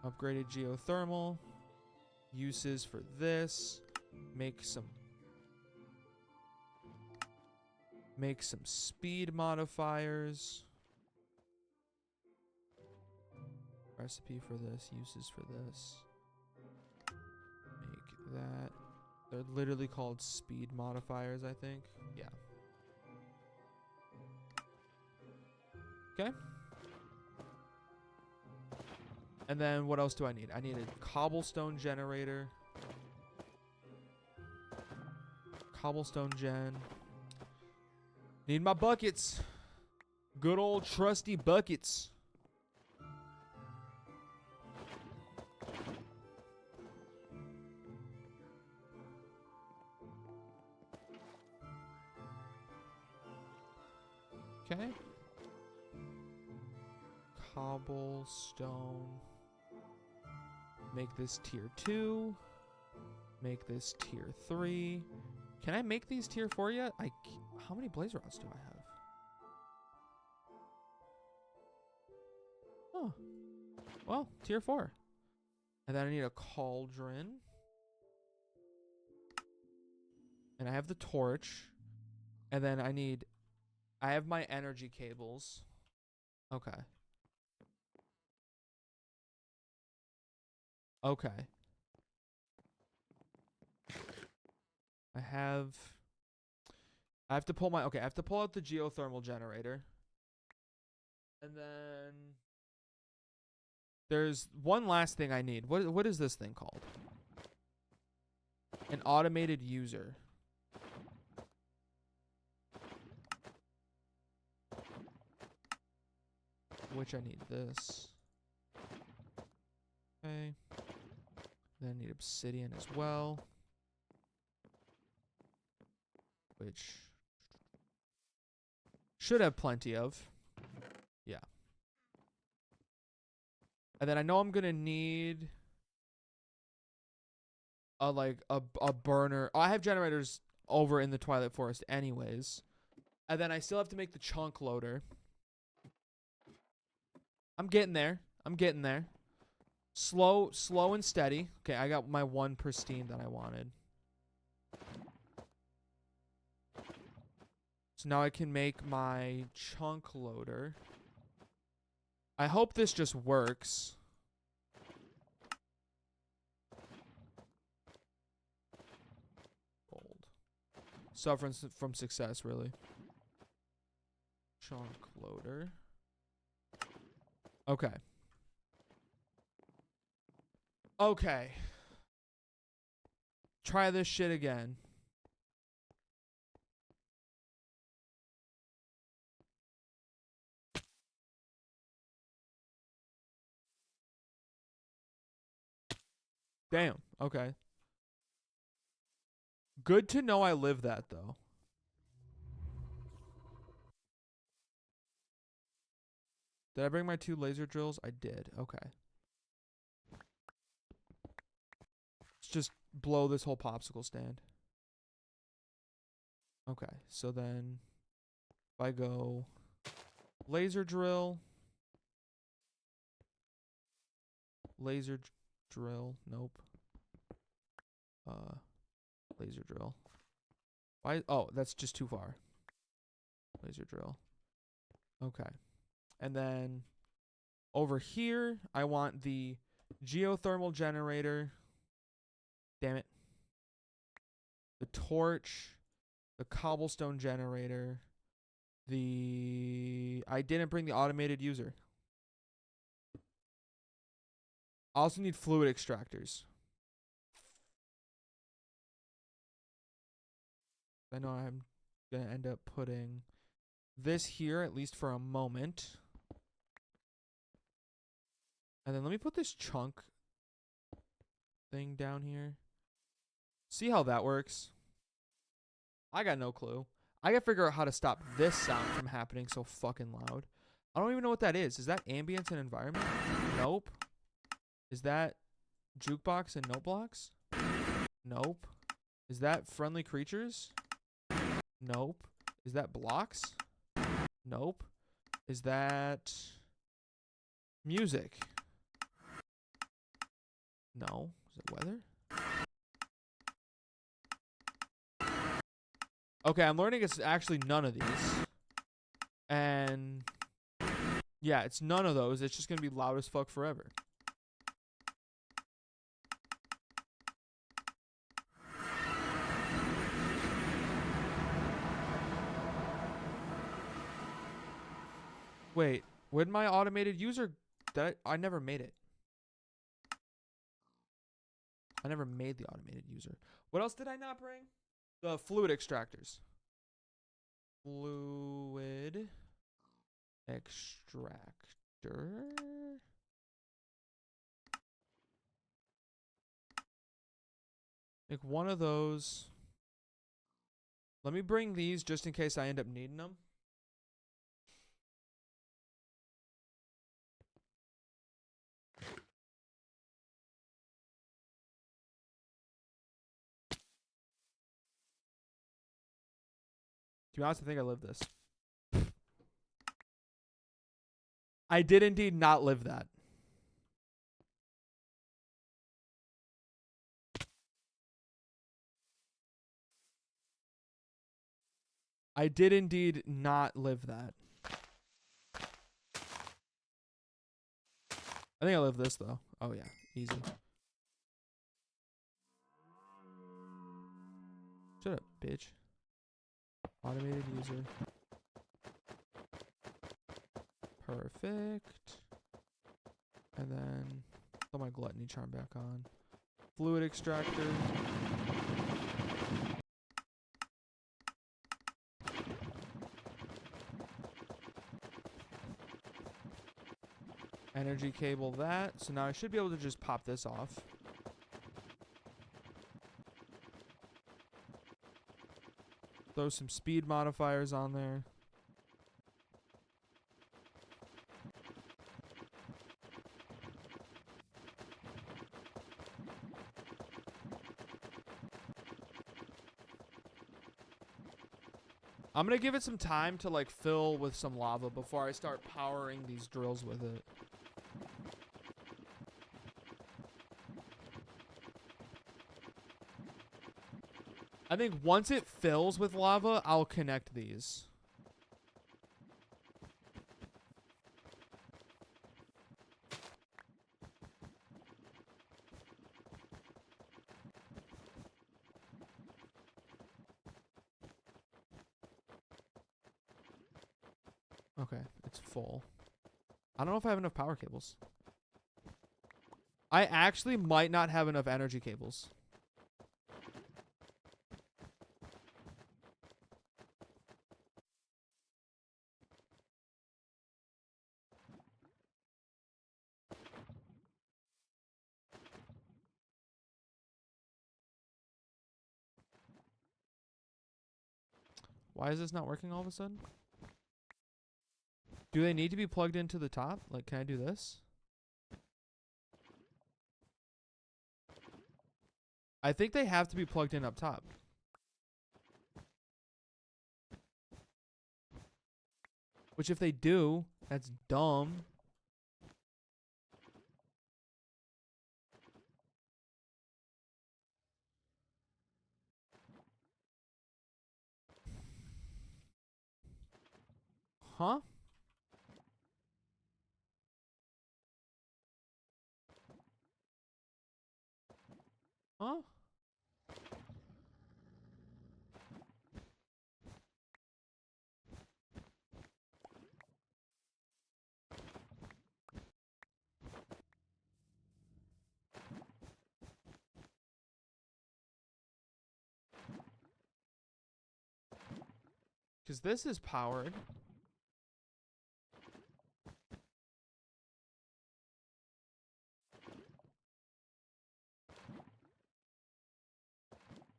Upgraded geothermal. Uses for this. Make some speed modifiers. Recipe for this. Uses for this. Make that. They're literally called speed modifiers, I think. Yeah. Okay. And then what else do I need? I need a cobblestone generator. Cobblestone gen. Need my buckets. Good old trusty buckets. Okay. Cobblestone. Make this tier 2. Make this tier 3. Can I make these tier 4 yet? How many blaze rods do I have? Oh. Well, tier 4. And then I need a cauldron. And I have the torch. And then I have my energy cables. Okay. Okay. I have to pull I have to pull out the geothermal generator. And then there's one last thing I need. What is this thing called? An automated user. Which I need this. Okay. Then I need obsidian as well. Which should have plenty of. Yeah. And then I know I'm gonna need a burner. Oh, I have generators over in the Twilight Forest anyways. And then I still have to make the chunk loader. I'm getting there. Slow and steady. Okay, I got my one pristine that I wanted. So now I can make my chunk loader. I hope this just works. Gold. Suffering from success, really. Chunk loader. Okay. Okay. Try this shit again. Damn. Okay. Good to know I live that, though. Did I bring my 2 laser drills? I did. Okay. Let's just blow this whole popsicle stand. Okay. So then if I go laser drill. Laser drill. Nope. Laser drill. Why? Oh, that's just too far. Laser drill. Okay. And then over here, I want the geothermal generator. Damn it. The torch. The cobblestone generator. I didn't bring the automated user. I also need fluid extractors. I know I'm going to end up putting this here, at least for a moment. And then let me put this chunk thing down here. See how that works? I got no clue. I gotta figure out how to stop this sound from happening so fucking loud. I don't even know what that is. Is that ambience and environment? Nope. Is that jukebox and note blocks? Nope. Is that friendly creatures? Nope. Is that blocks? Nope. Is that music? No. Is it weather? Okay, I'm learning it's actually none of these. And yeah, it's none of those. It's just going to be loud as fuck forever. Wait, when my automated user... I never made it. I never made the automated user. What else did I not bring? The fluid extractors. Fluid extractor. Make one of those. Let me bring these just in case I end up needing them. To be honest, I think I lived this. I did indeed not live that. I did indeed not live that. I think I lived this, though. Oh, yeah. Easy. Shut up, bitch. Automated user. Perfect. And then throw my gluttony charm back on. Fluid extractor. Energy cable that. So now I should be able to just pop this off. Throw some speed modifiers on there. I'm going to give it some time to like fill with some lava before I start powering these drills with it. I think once it fills with lava, I'll connect these. Okay, it's full. I don't know if I have enough power cables. I actually might not have enough energy cables. Why is this not working all of a sudden? Do they need to be plugged into the top? Like, can I do this? I think they have to be plugged in up top. Which if they do, that's dumb. Huh? Huh? Because this is powered.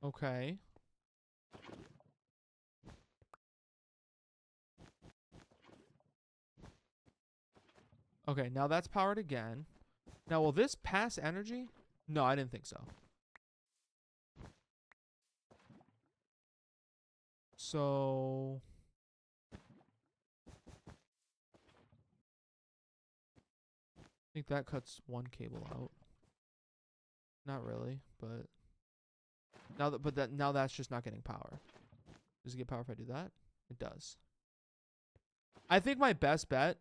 Okay. Okay, now that's powered again. Now, will this pass energy? No, I didn't think so. So... think that cuts one cable out. Not really, but now that's just not getting power. Does it get power if I do that? It does. I think my best bet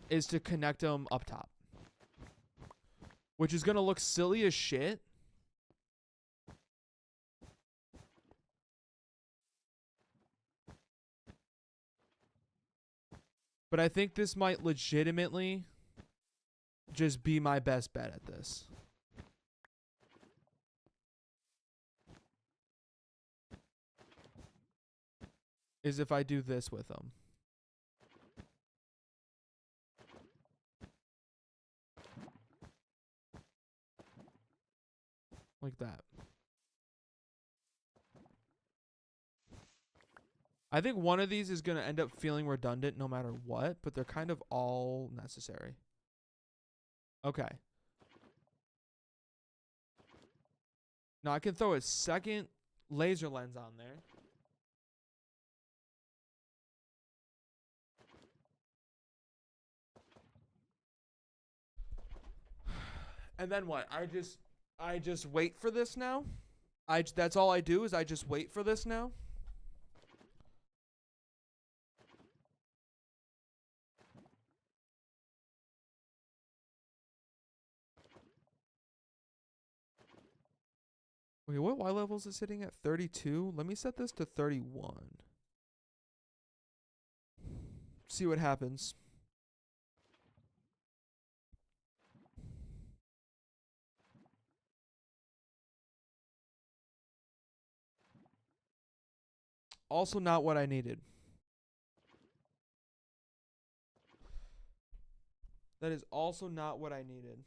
is to connect them up top, which is gonna look silly as shit. But I think this might legitimately just be my best bet at this. Is if I do this with them. Like that. I think one of these is going to end up feeling redundant no matter what, but they're kind of all necessary. Okay. Now I can throw a second laser lens on there. And then what? I just wait for this now. That's all I do is I just wait for this now. Okay, what Y level is it sitting at? 32? Let me set this to 31. See what happens. Also not what I needed. That is also not what I needed.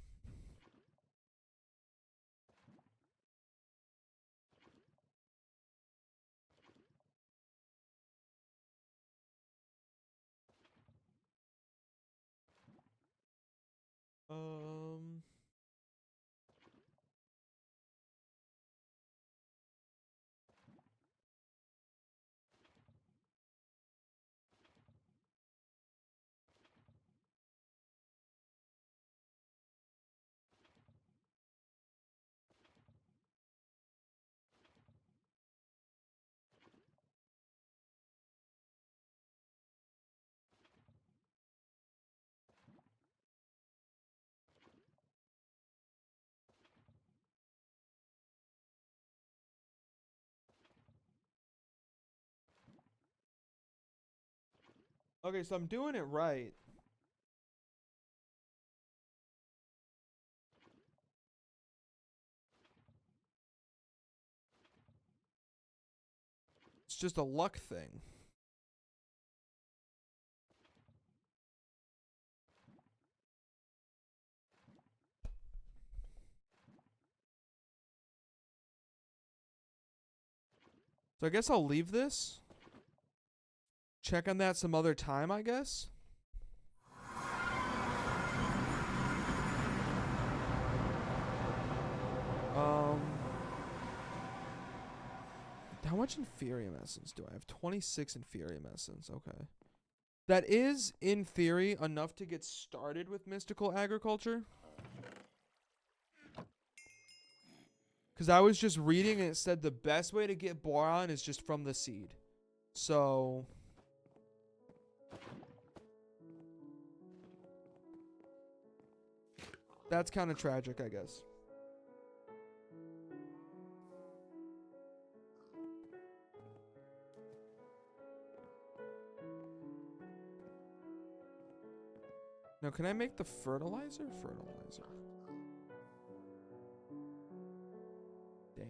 Okay, so I'm doing it right. It's just a luck thing. So I guess I'll leave this. Check on that some other time, I guess. How much Inferium Essence do I have? 26 Inferium Essence. Okay. That is, in theory, enough to get started with mystical agriculture. Because I was just reading and it said the best way to get boron is just from the seed. So... that's kind of tragic, I guess. Now, can I make the fertilizer? Fertilizer. Damn.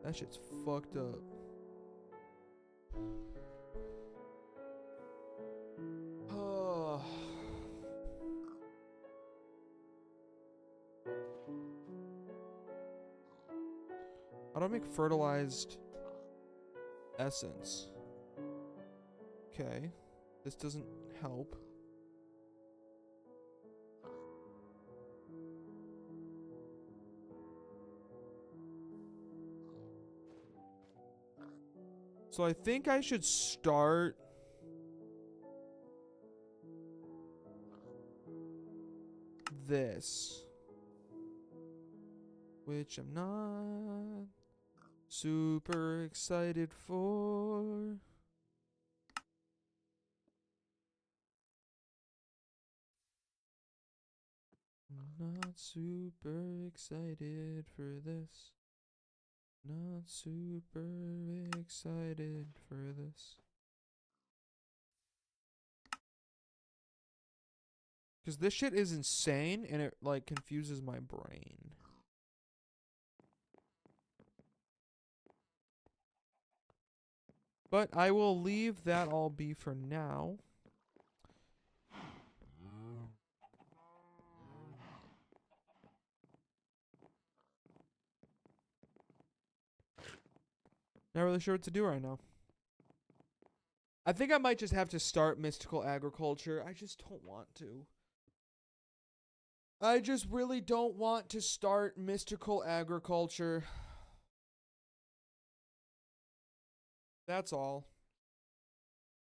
That shit's fucked up. How do I make fertilized essence? Okay. This doesn't help. So I think I should start this, which I'm not super excited for. I'm not super excited for this. Not super excited for this. Because this shit is insane and it like confuses my brain. But I will leave that all be for now. Not really sure what to do right now. I think I might just have to start mystical agriculture. I just don't want to. I just really don't want to start mystical agriculture. That's all.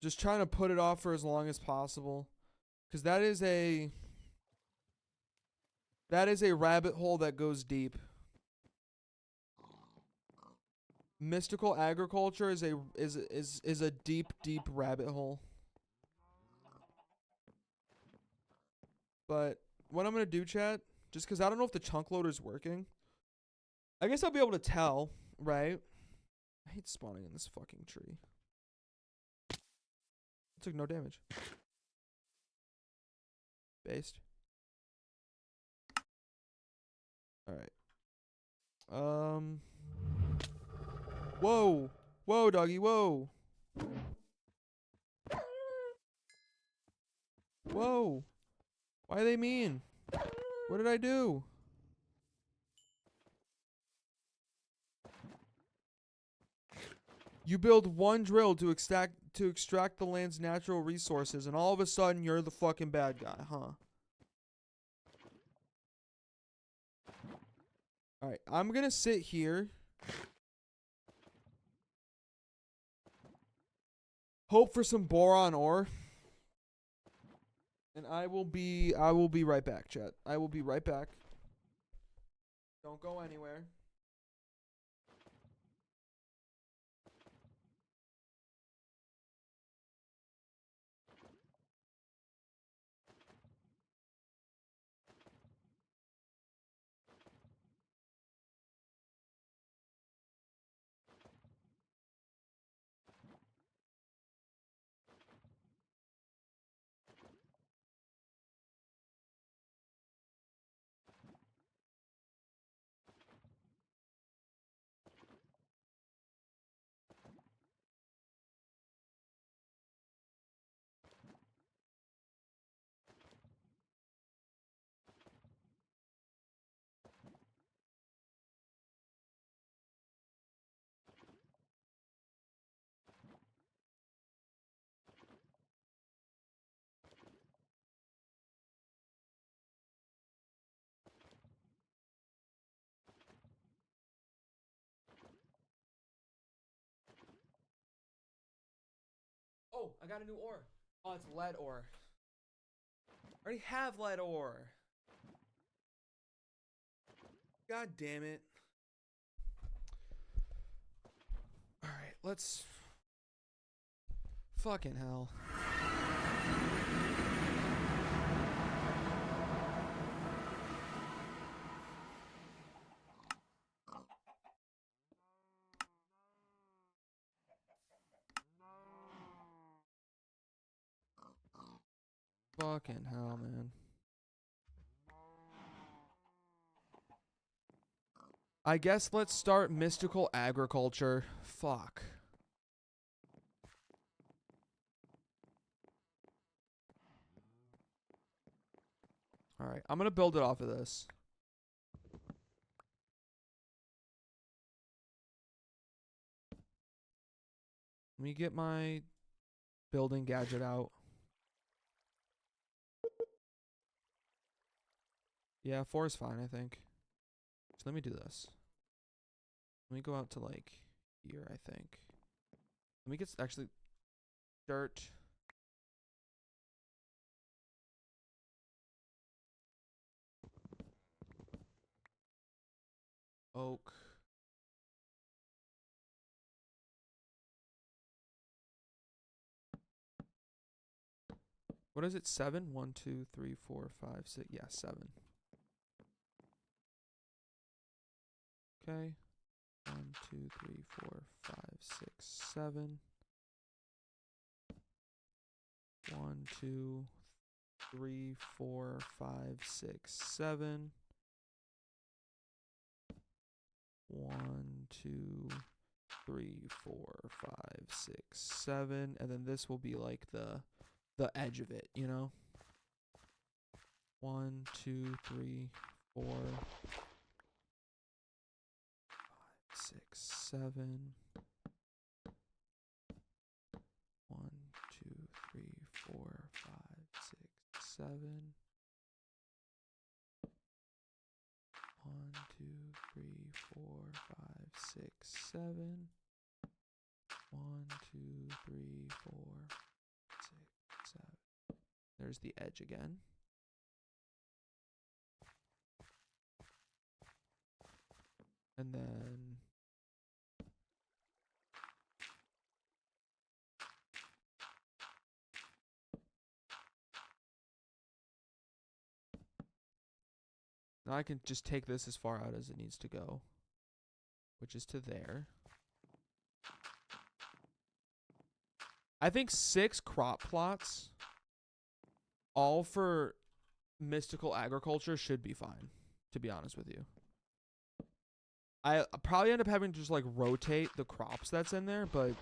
Just trying to put it off for as long as possible. Because that is a rabbit hole that goes deep. Mystical agriculture is a deep, deep rabbit hole. But what I'm gonna do, chat, just because I don't know if the chunk loader's working. I guess I'll be able to tell, right? I hate spawning in this fucking tree. I took no damage. Based. Alright. Whoa. Whoa, doggy, whoa. Whoa. Why are they mean? What did I do? You build one drill to extract the land's natural resources, and all of a sudden you're the fucking bad guy, huh? Alright, I'm gonna sit here. Hope for some boron ore. And I will be right back, chat. I will be right back. Don't go anywhere. Oh, I got a new ore. Oh, it's lead ore. I already have lead ore. God damn it. Alright, let's... Fucking hell. Fucking hell, man. I guess let's start mystical agriculture. Fuck. Alright, I'm gonna build it off of this. Let me get my building gadget out. Yeah, 4 is fine, I think. So let me do this. Let me go out to like here, I think. Let me get actually dirt. Oak. What is it? 7? 1, 2, 3, 4, 5, 6. Yeah, 7. Okay. 1, 2, 3, 4, 5, 6, 7. 1, 2, 3, 4, 5, 6, 7. 1, 2, 3, 4, 5, 6, 7. And then this will be like the edge of it, you know? 1, 2, 3, 4, 5, 6, 7. 1, 2, 3, 4, 5, 6, 7. 1, 2, 3, 4, 5, 6, 7. 1, 2, 3, 4, 6, 7. There's the edge again. And then now I can just take this as far out as it needs to go, which is to there. I think 6 crop plots, all for mystical agriculture, should be fine, to be honest with you. I probably end up having to just like rotate the crops that's in there, but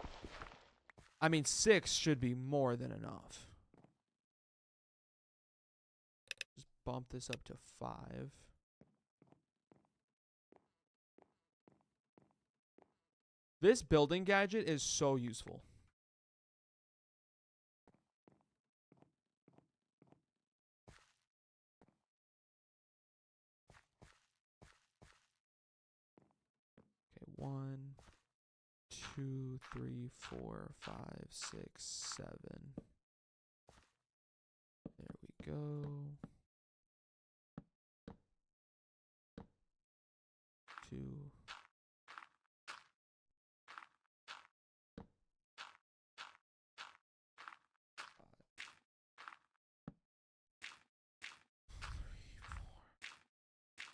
I mean 6 should be more than enough. Just bump this up to 5. This building gadget is so useful. Okay, 1, 2, 3, 4, 5, 6, 7. There we go. 2.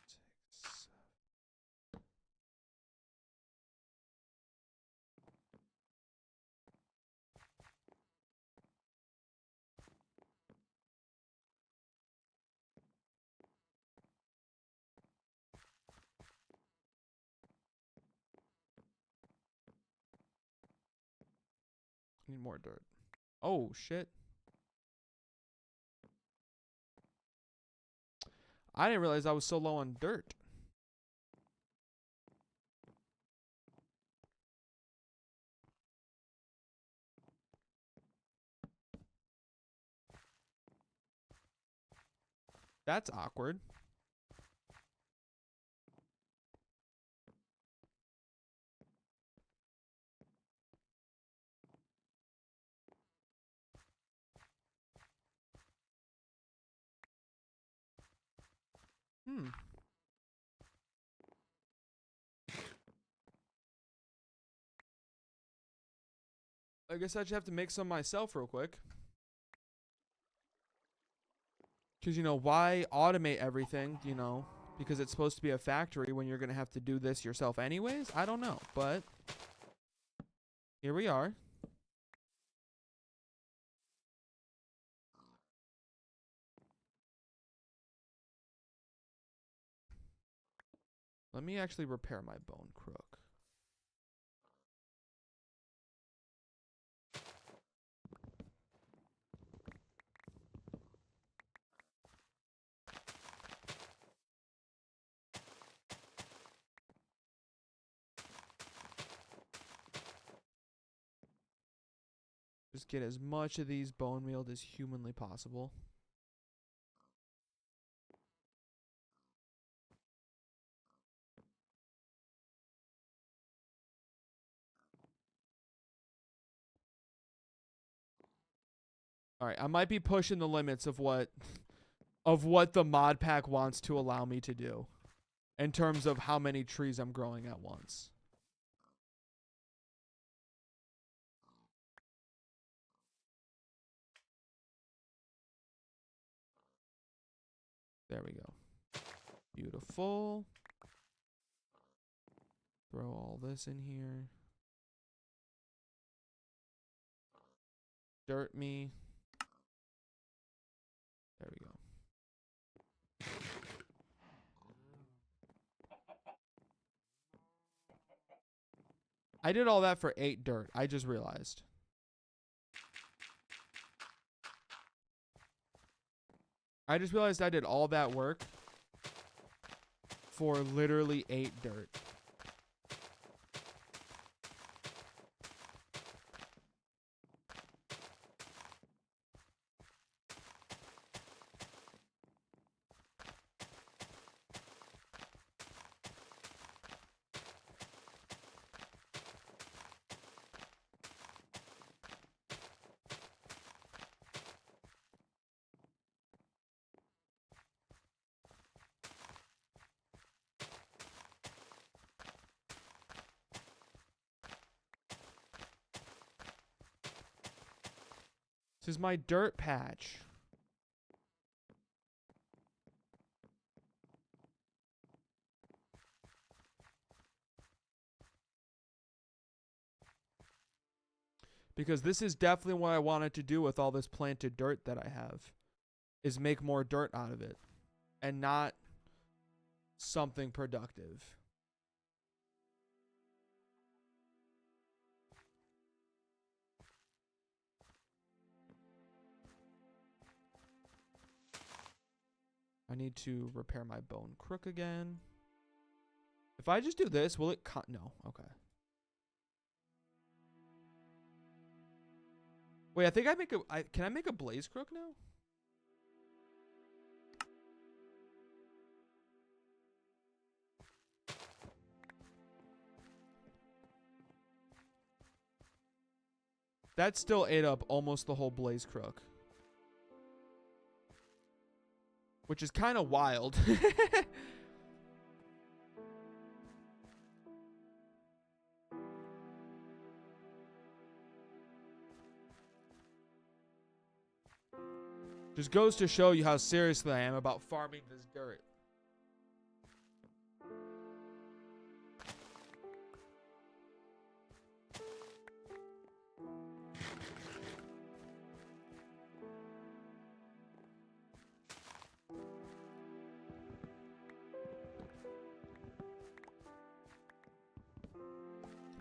6. Need more dirt. Oh, shit. I didn't realize I was so low on dirt. That's awkward. I guess I just have to make some myself real quick. Because, you know, why automate everything, you know, because it's supposed to be a factory when you're going to have to do this yourself anyways? I don't know, but here we are. Let me actually repair my bone crook. Just get as much of these bone meal as humanly possible. All right, I might be pushing the limits of what the mod pack wants to allow me to do. in terms of how many trees I'm growing at once. There we go. Beautiful. Throw all this in here. Dirt me. There we go. I did all that for 8 dirt. I just realized. I just realized I did all that work for literally 8 dirt. This is my dirt patch. Because this is definitely what I wanted to do with all this planted dirt that I have. Is make more dirt out of it. And not something productive. I need to repair my bone crook again. If I just do this, will it cut? No. Okay. Wait, I think I make a... can I make a blaze crook now? That still ate up almost the whole blaze crook. Which is kind of wild. Just goes to show you how seriously I am about farming this dirt.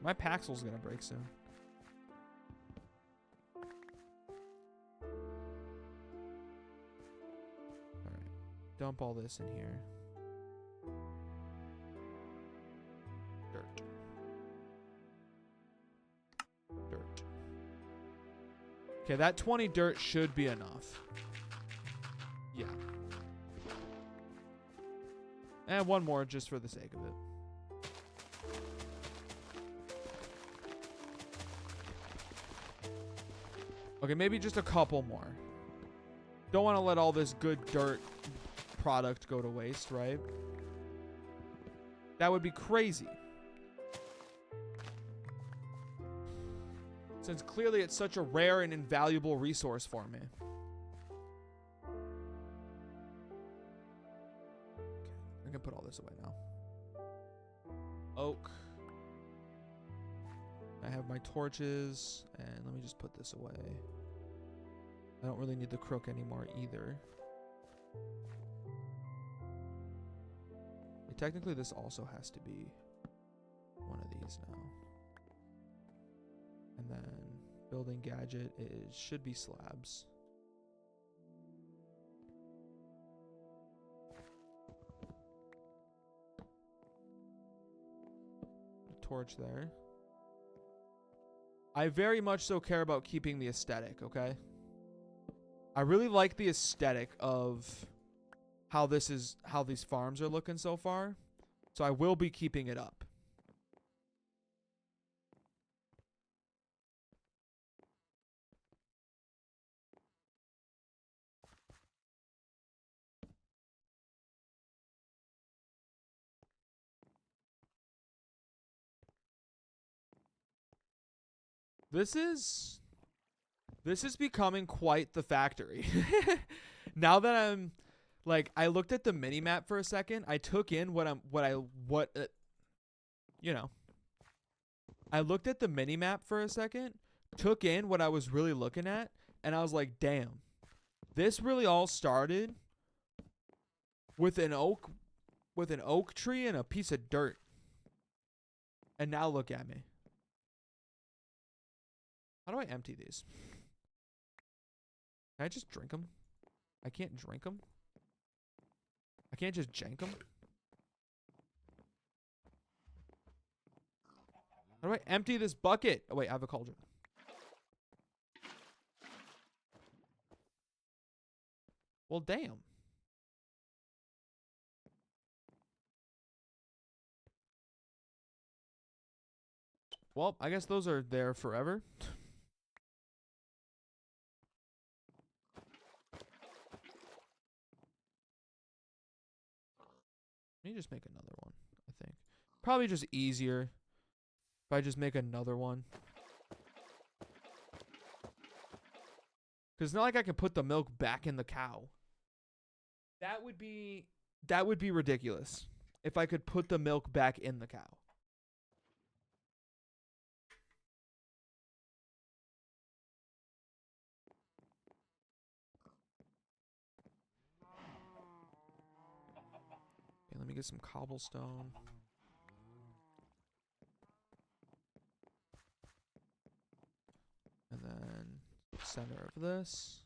My Paxel's gonna break soon. Alright. Dump all this in here. Dirt. Dirt. Okay, that 20 dirt should be enough. Yeah. And one more just for the sake of it. Okay, maybe just a couple more. Don't want to let all this good dirt product go to waste, right? That would be crazy. Since clearly it's such a rare and invaluable resource for me. Okay, I'm gonna put all this away now. Oak. I have my torches, and let me just put this away. I don't really need the crook anymore either. Technically, this also has to be one of these now. And then building gadget should be slabs. A torch there. I very much so care about keeping the aesthetic, okay? I really like the aesthetic of how these farms are looking so far. So I will be keeping it up. This is becoming quite the factory. Now that I'm like, I looked at the mini map for a second. I took in I looked at the mini map for a second, took in what I was really looking at, and I was like, damn, this really all started with an oak tree and a piece of dirt. And now look at me. How do I empty these? Can I just drink them? I can't drink them. I can't just jank them. How do I empty this bucket? Oh, wait, I have a cauldron. Well, damn. Well, I guess those are there forever. Let me just make another one, I think. Probably just easier if I just make another one. Because it's not like I can put the milk back in the cow. That would be ridiculous if I could put the milk back in the cow. Okay, let me get some cobblestone. And then center of this,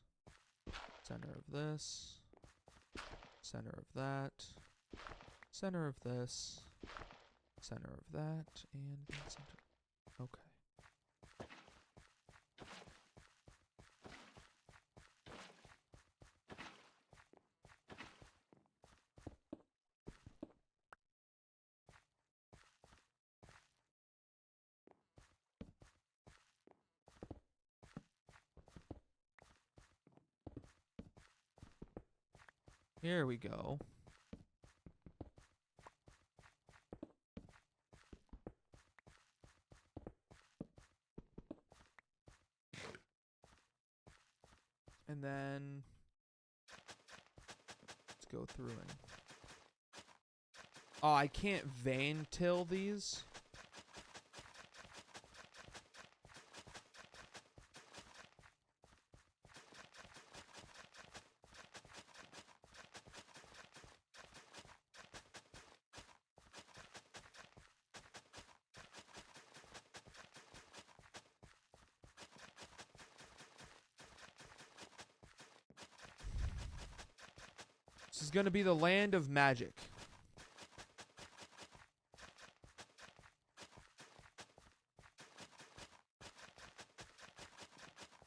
center of this, center of that, center of this, center of that, and center. Okay. Here we go. And then let's go through and oh, I can't vein till these. This is going to be the land of magic.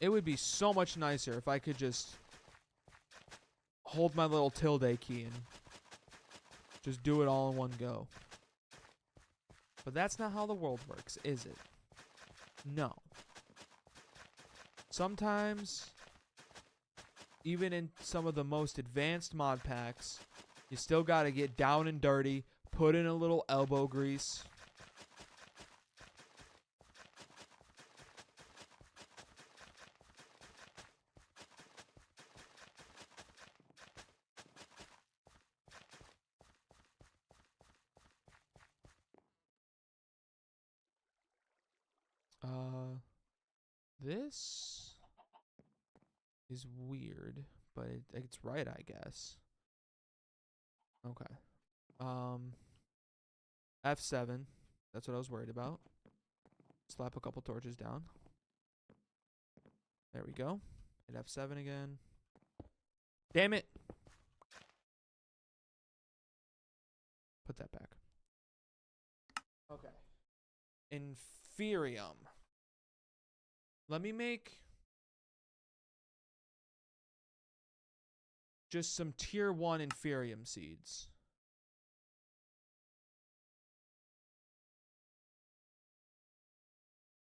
It would be so much nicer if I could just hold my little tilde key and just do it all in one go. But that's not how the world works, is it? No. Sometimes, even in some of the most advanced mod packs, you still gotta get down and dirty, put in a little elbow grease. This is weird, but it's right, I guess. Okay. F7. That's what I was worried about. Slap a couple torches down. There we go. Hit F7 again. Damn it! Put that back. Okay. Inferium. Let me make just some tier 1 Inferium seeds.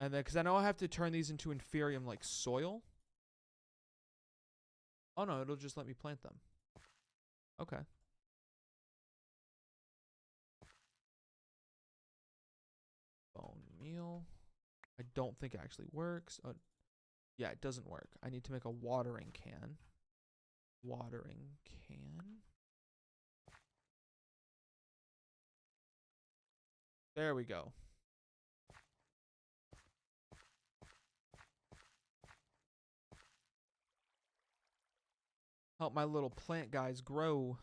And then, because I know I have to turn these into Inferium like soil. Oh no, it'll just let me plant them. Okay. Bone meal. I don't think it actually works. Yeah, it doesn't work. I need to make a watering can. Watering can. There we go. Help my little plant guys grow.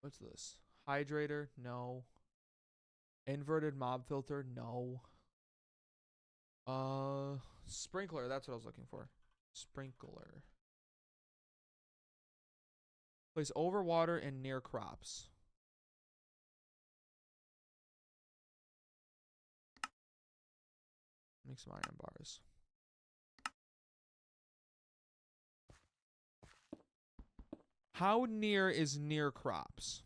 What's this? Hydrator? No. Inverted mob filter? No. Sprinkler. That's what I was looking for. Sprinkler. Place over water and near crops. Make some iron bars. How near is near crops?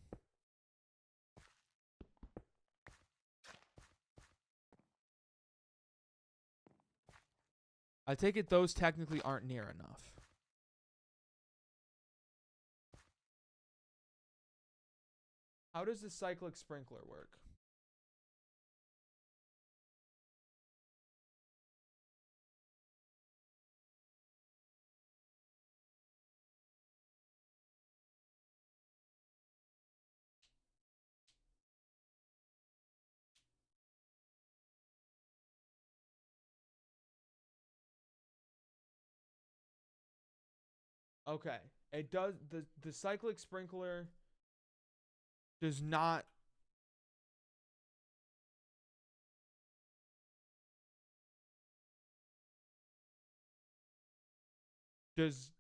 I take it those technically aren't near enough. How does the cyclic sprinkler work? Okay. It does the cyclic sprinkler does not just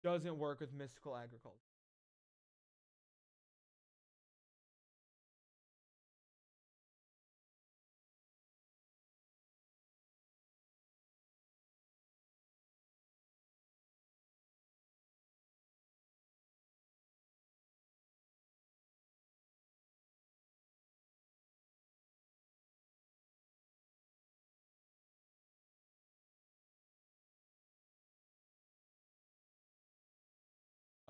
doesn't work with mystical agriculture.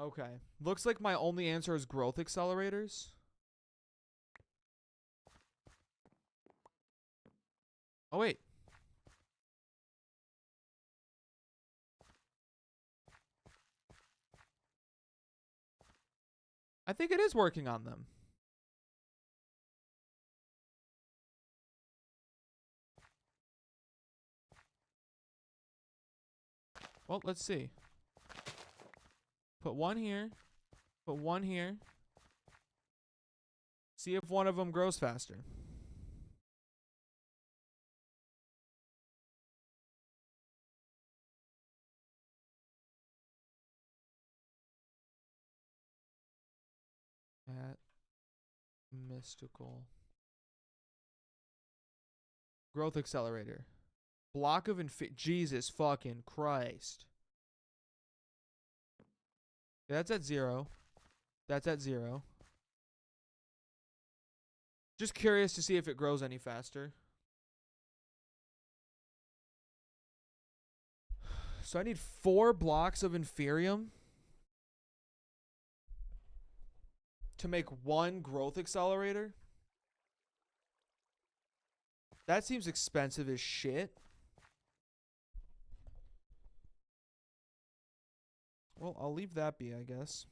Okay. Looks like my only answer is growth accelerators. Oh wait. I think it is working on them. Well, let's see. Put one here. Put one here. See if one of them grows faster. At mystical growth accelerator. Block of Jesus fucking Christ. That's at 0. That's at 0. Just curious to see if it grows any faster. So I need 4 blocks of Inferium to make 1 growth accelerator. That seems expensive as shit. Well, I'll leave that be, I guess.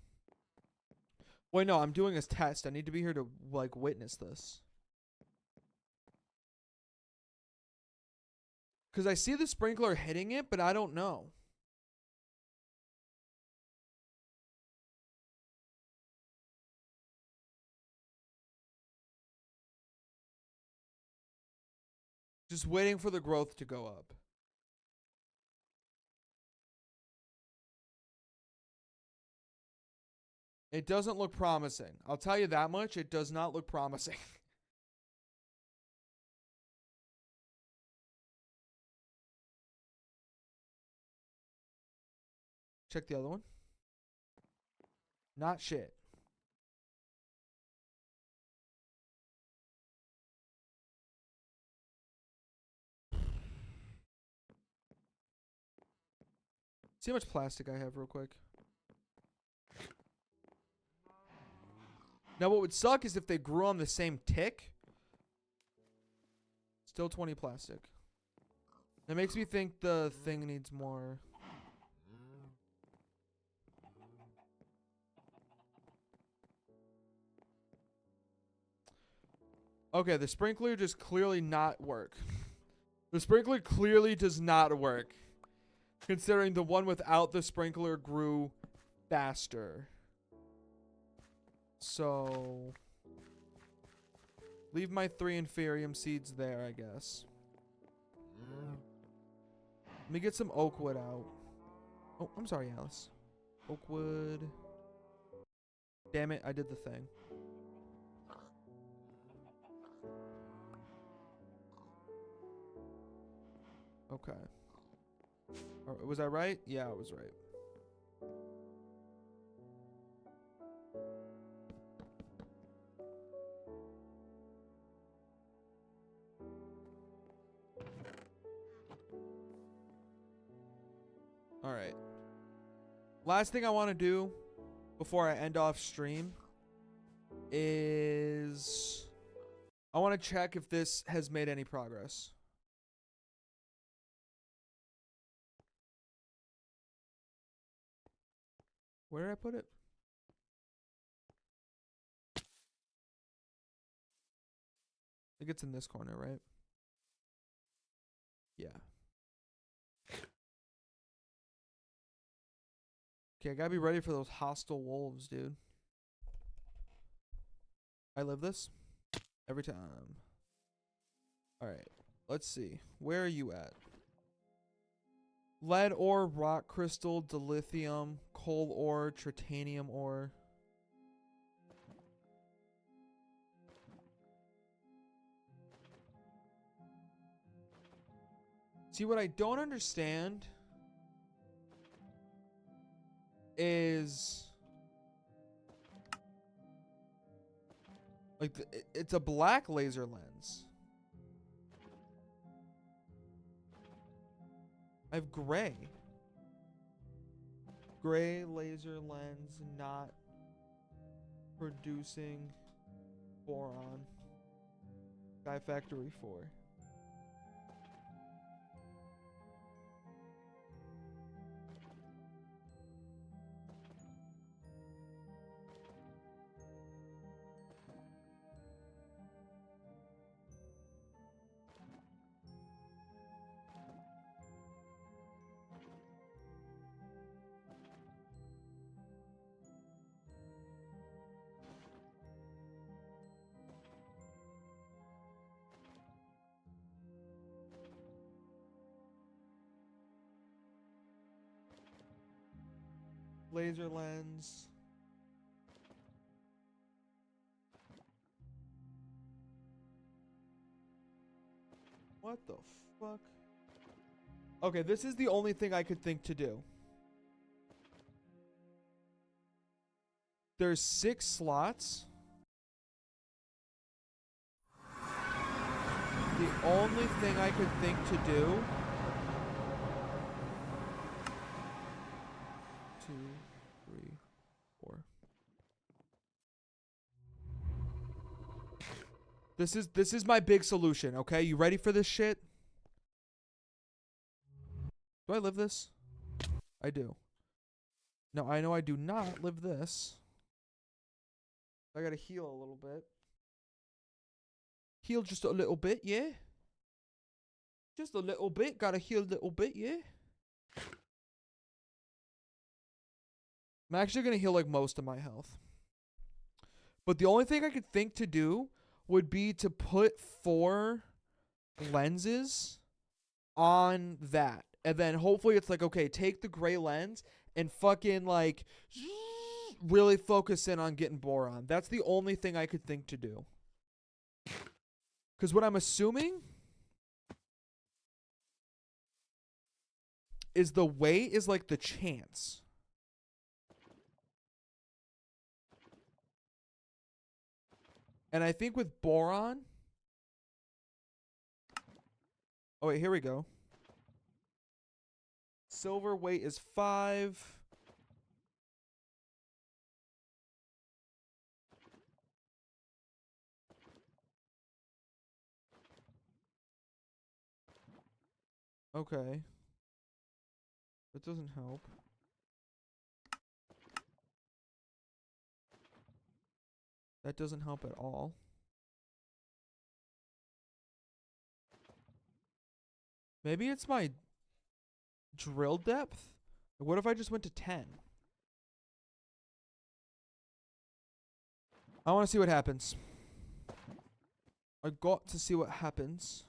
Wait, no, I'm doing a test. I need to be here to, like, witness this. Because I see the sprinkler hitting it, but I don't know. Just waiting for the growth to go up. It doesn't look promising. I'll tell you that much. It does not look promising. Check the other one. Not shit. See how much plastic I have real quick. Now what would suck is if they grew on the same tick. Still 20 plastic. That makes me think the thing needs more. Okay, the sprinkler just clearly not work. The sprinkler clearly does not work. Considering the one without the sprinkler grew faster. So leave my 3 inferium seeds there, I guess. Let me get some oak wood out. Oh, I'm sorry, Alice. Oak wood. Damn it, I did the thing. Okay. Was I right? Yeah, I was right. All right. Last thing I want to do before I end off stream is I want to check if this has made any progress. Where did I put it? I think it's in this corner, right? Yeah. Okay, I gotta be ready for those hostile wolves, dude. I live this every time. Alright, let's see. Where are you at? Lead ore, rock crystal, dilithium, coal ore, titanium ore. See, what I don't understand is like it's a black laser lens. I have gray. Gray laser lens not producing boron. SkyFactory 4. Laser lens. What the fuck? Okay, this is the only thing I could think to do. There's 6 slots. The only thing I could think to do. 2, 3, 4. This is my big solution, okay? You ready for this shit? Do I live this? I do. No, I know I do not live this. I gotta heal a little bit. Heal just a little bit, yeah? Just a little bit. Gotta heal a little bit, yeah? I'm actually gonna heal like most of my health. But the only thing I could think to do would be to put 4 lenses on that. And then hopefully it's like, okay, take the gray lens and fucking like really focus in on getting boron. That's the only thing I could think to do. Because what I'm assuming is the weight is like the chance. And I think with boron. Oh, wait, here we go. Silver weight is 5. Okay. That doesn't help. That doesn't help at all. Maybe it's my drill depth? What if I just went to 10? I want to see what happens. I got to see what happens.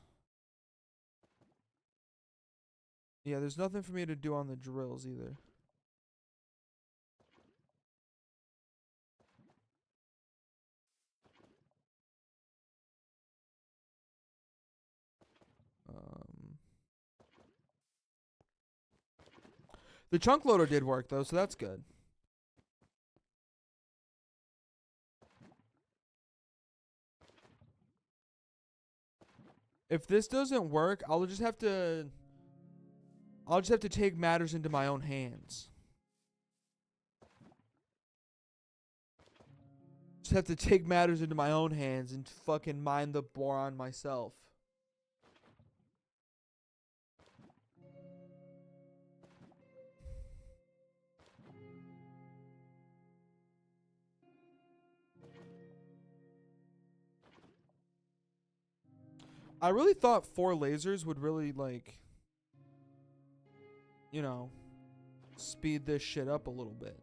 Yeah, there's nothing for me to do on the drills either. The chunk loader did work though, so that's good. If this doesn't work, I'll just have to take matters into my own hands. Just have to take matters into my own hands and fucking mine the boron myself. I really thought 4 lasers would really, like, you know, speed this shit up a little bit.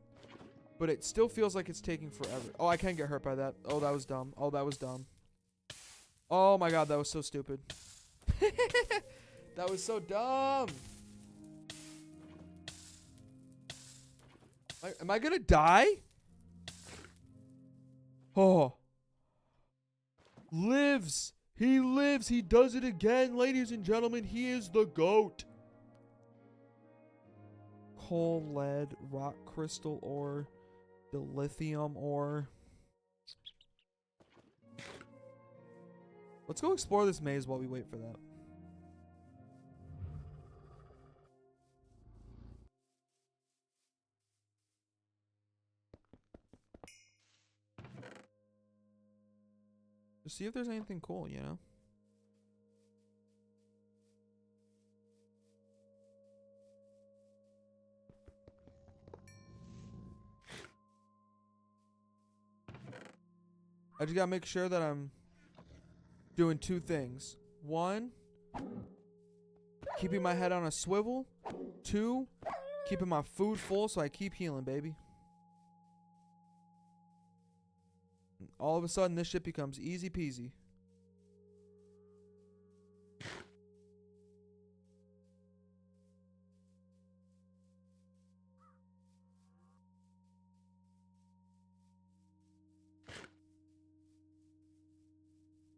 But it still feels like it's taking forever. Oh, I can't get hurt by that. Oh, that was dumb. Oh, that was dumb. Oh my god, that was so stupid. That was so dumb. Am I gonna die? Oh. Lives. He lives. He does it again, ladies and gentlemen. He is the GOAT. Coal, lead, rock crystal ore, dilithium ore. Let's go explore this maze while we wait for that. Just see if there's anything cool, you know? I just gotta make sure that I'm doing 2 things. 1, keeping my head on a swivel. 2, keeping my food full so I keep healing, baby. All of a sudden, this shit becomes easy peasy.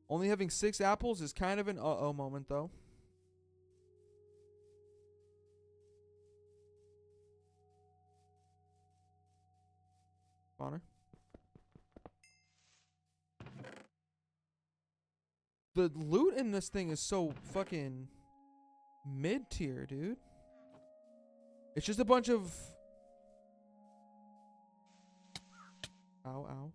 Only having 6 apples is kind of an uh-oh moment, though. Spawner. The loot in this thing is so fucking mid-tier, dude. It's just a bunch of... Ow, ow.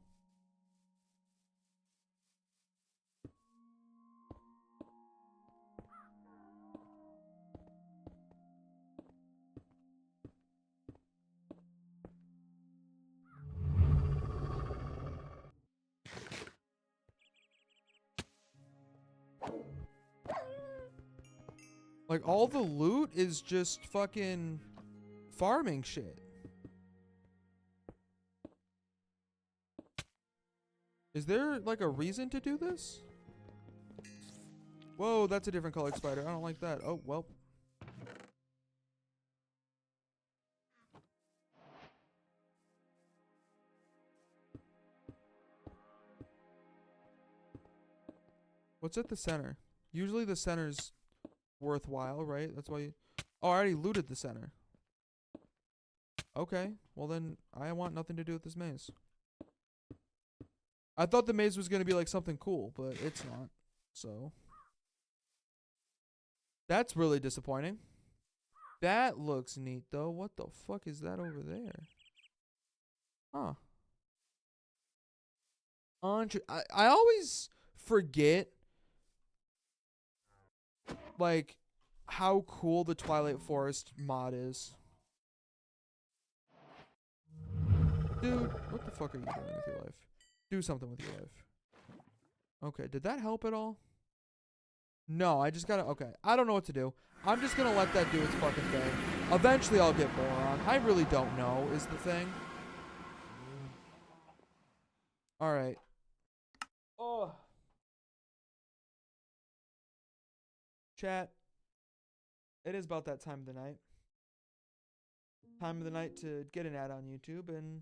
Like, all the loot is just fucking farming shit. Is there, like, a reason to do this? Whoa, that's a different colored spider. I don't like that. Oh, well. What's at the center? Usually the center's worthwhile, right? That's why you... Oh, I already looted the center. Okay, well then I want nothing to do with this maze. I thought the maze was going to be like something cool, but it's not. So that's really disappointing. That looks neat, though. What the fuck is that over there? Huh. I always forget, like, how cool the Twilight Forest mod is. Dude, what the fuck are you doing with your life? Do something with your life. Okay, did that help at all? No, I just gotta... Okay, I don't know what to do. I'm just gonna let that do its fucking thing. Eventually I'll get Boron. I really don't know, is the thing. Alright. Oh. Chat. It is about that time of the night. Time of the night to get an ad on YouTube, and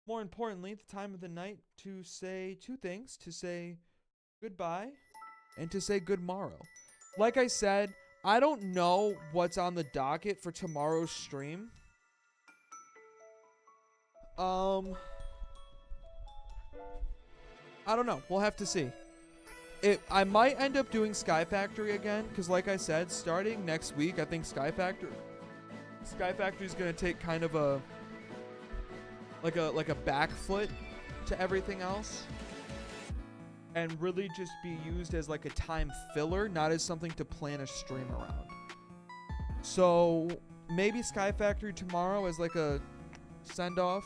more importantly, the time of the night to say two things. To say goodbye and to say good morrow. Like I said, I don't know what's on the docket for tomorrow's stream. I don't know. We'll have to see. I might end up doing SkyFactory again, because like I said, starting next week, I think SkyFactory is gonna take kind of a back foot to everything else, and really just be used as like a time filler, not as something to plan a stream around. So maybe SkyFactory tomorrow as like a send off.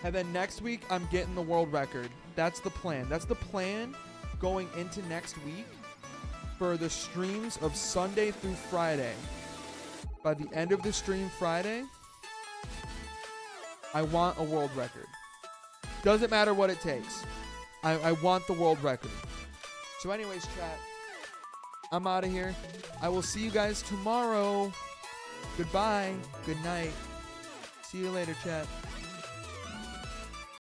And then next week, I'm getting the world record. That's the plan. That's the plan going into next week for the streams of Sunday through Friday. By the end of the stream Friday, I want a world record. Doesn't matter what it takes. I want the world record. So anyways, chat, I'm out of here. I will see you guys tomorrow. Goodbye. Good night. See you later, chat.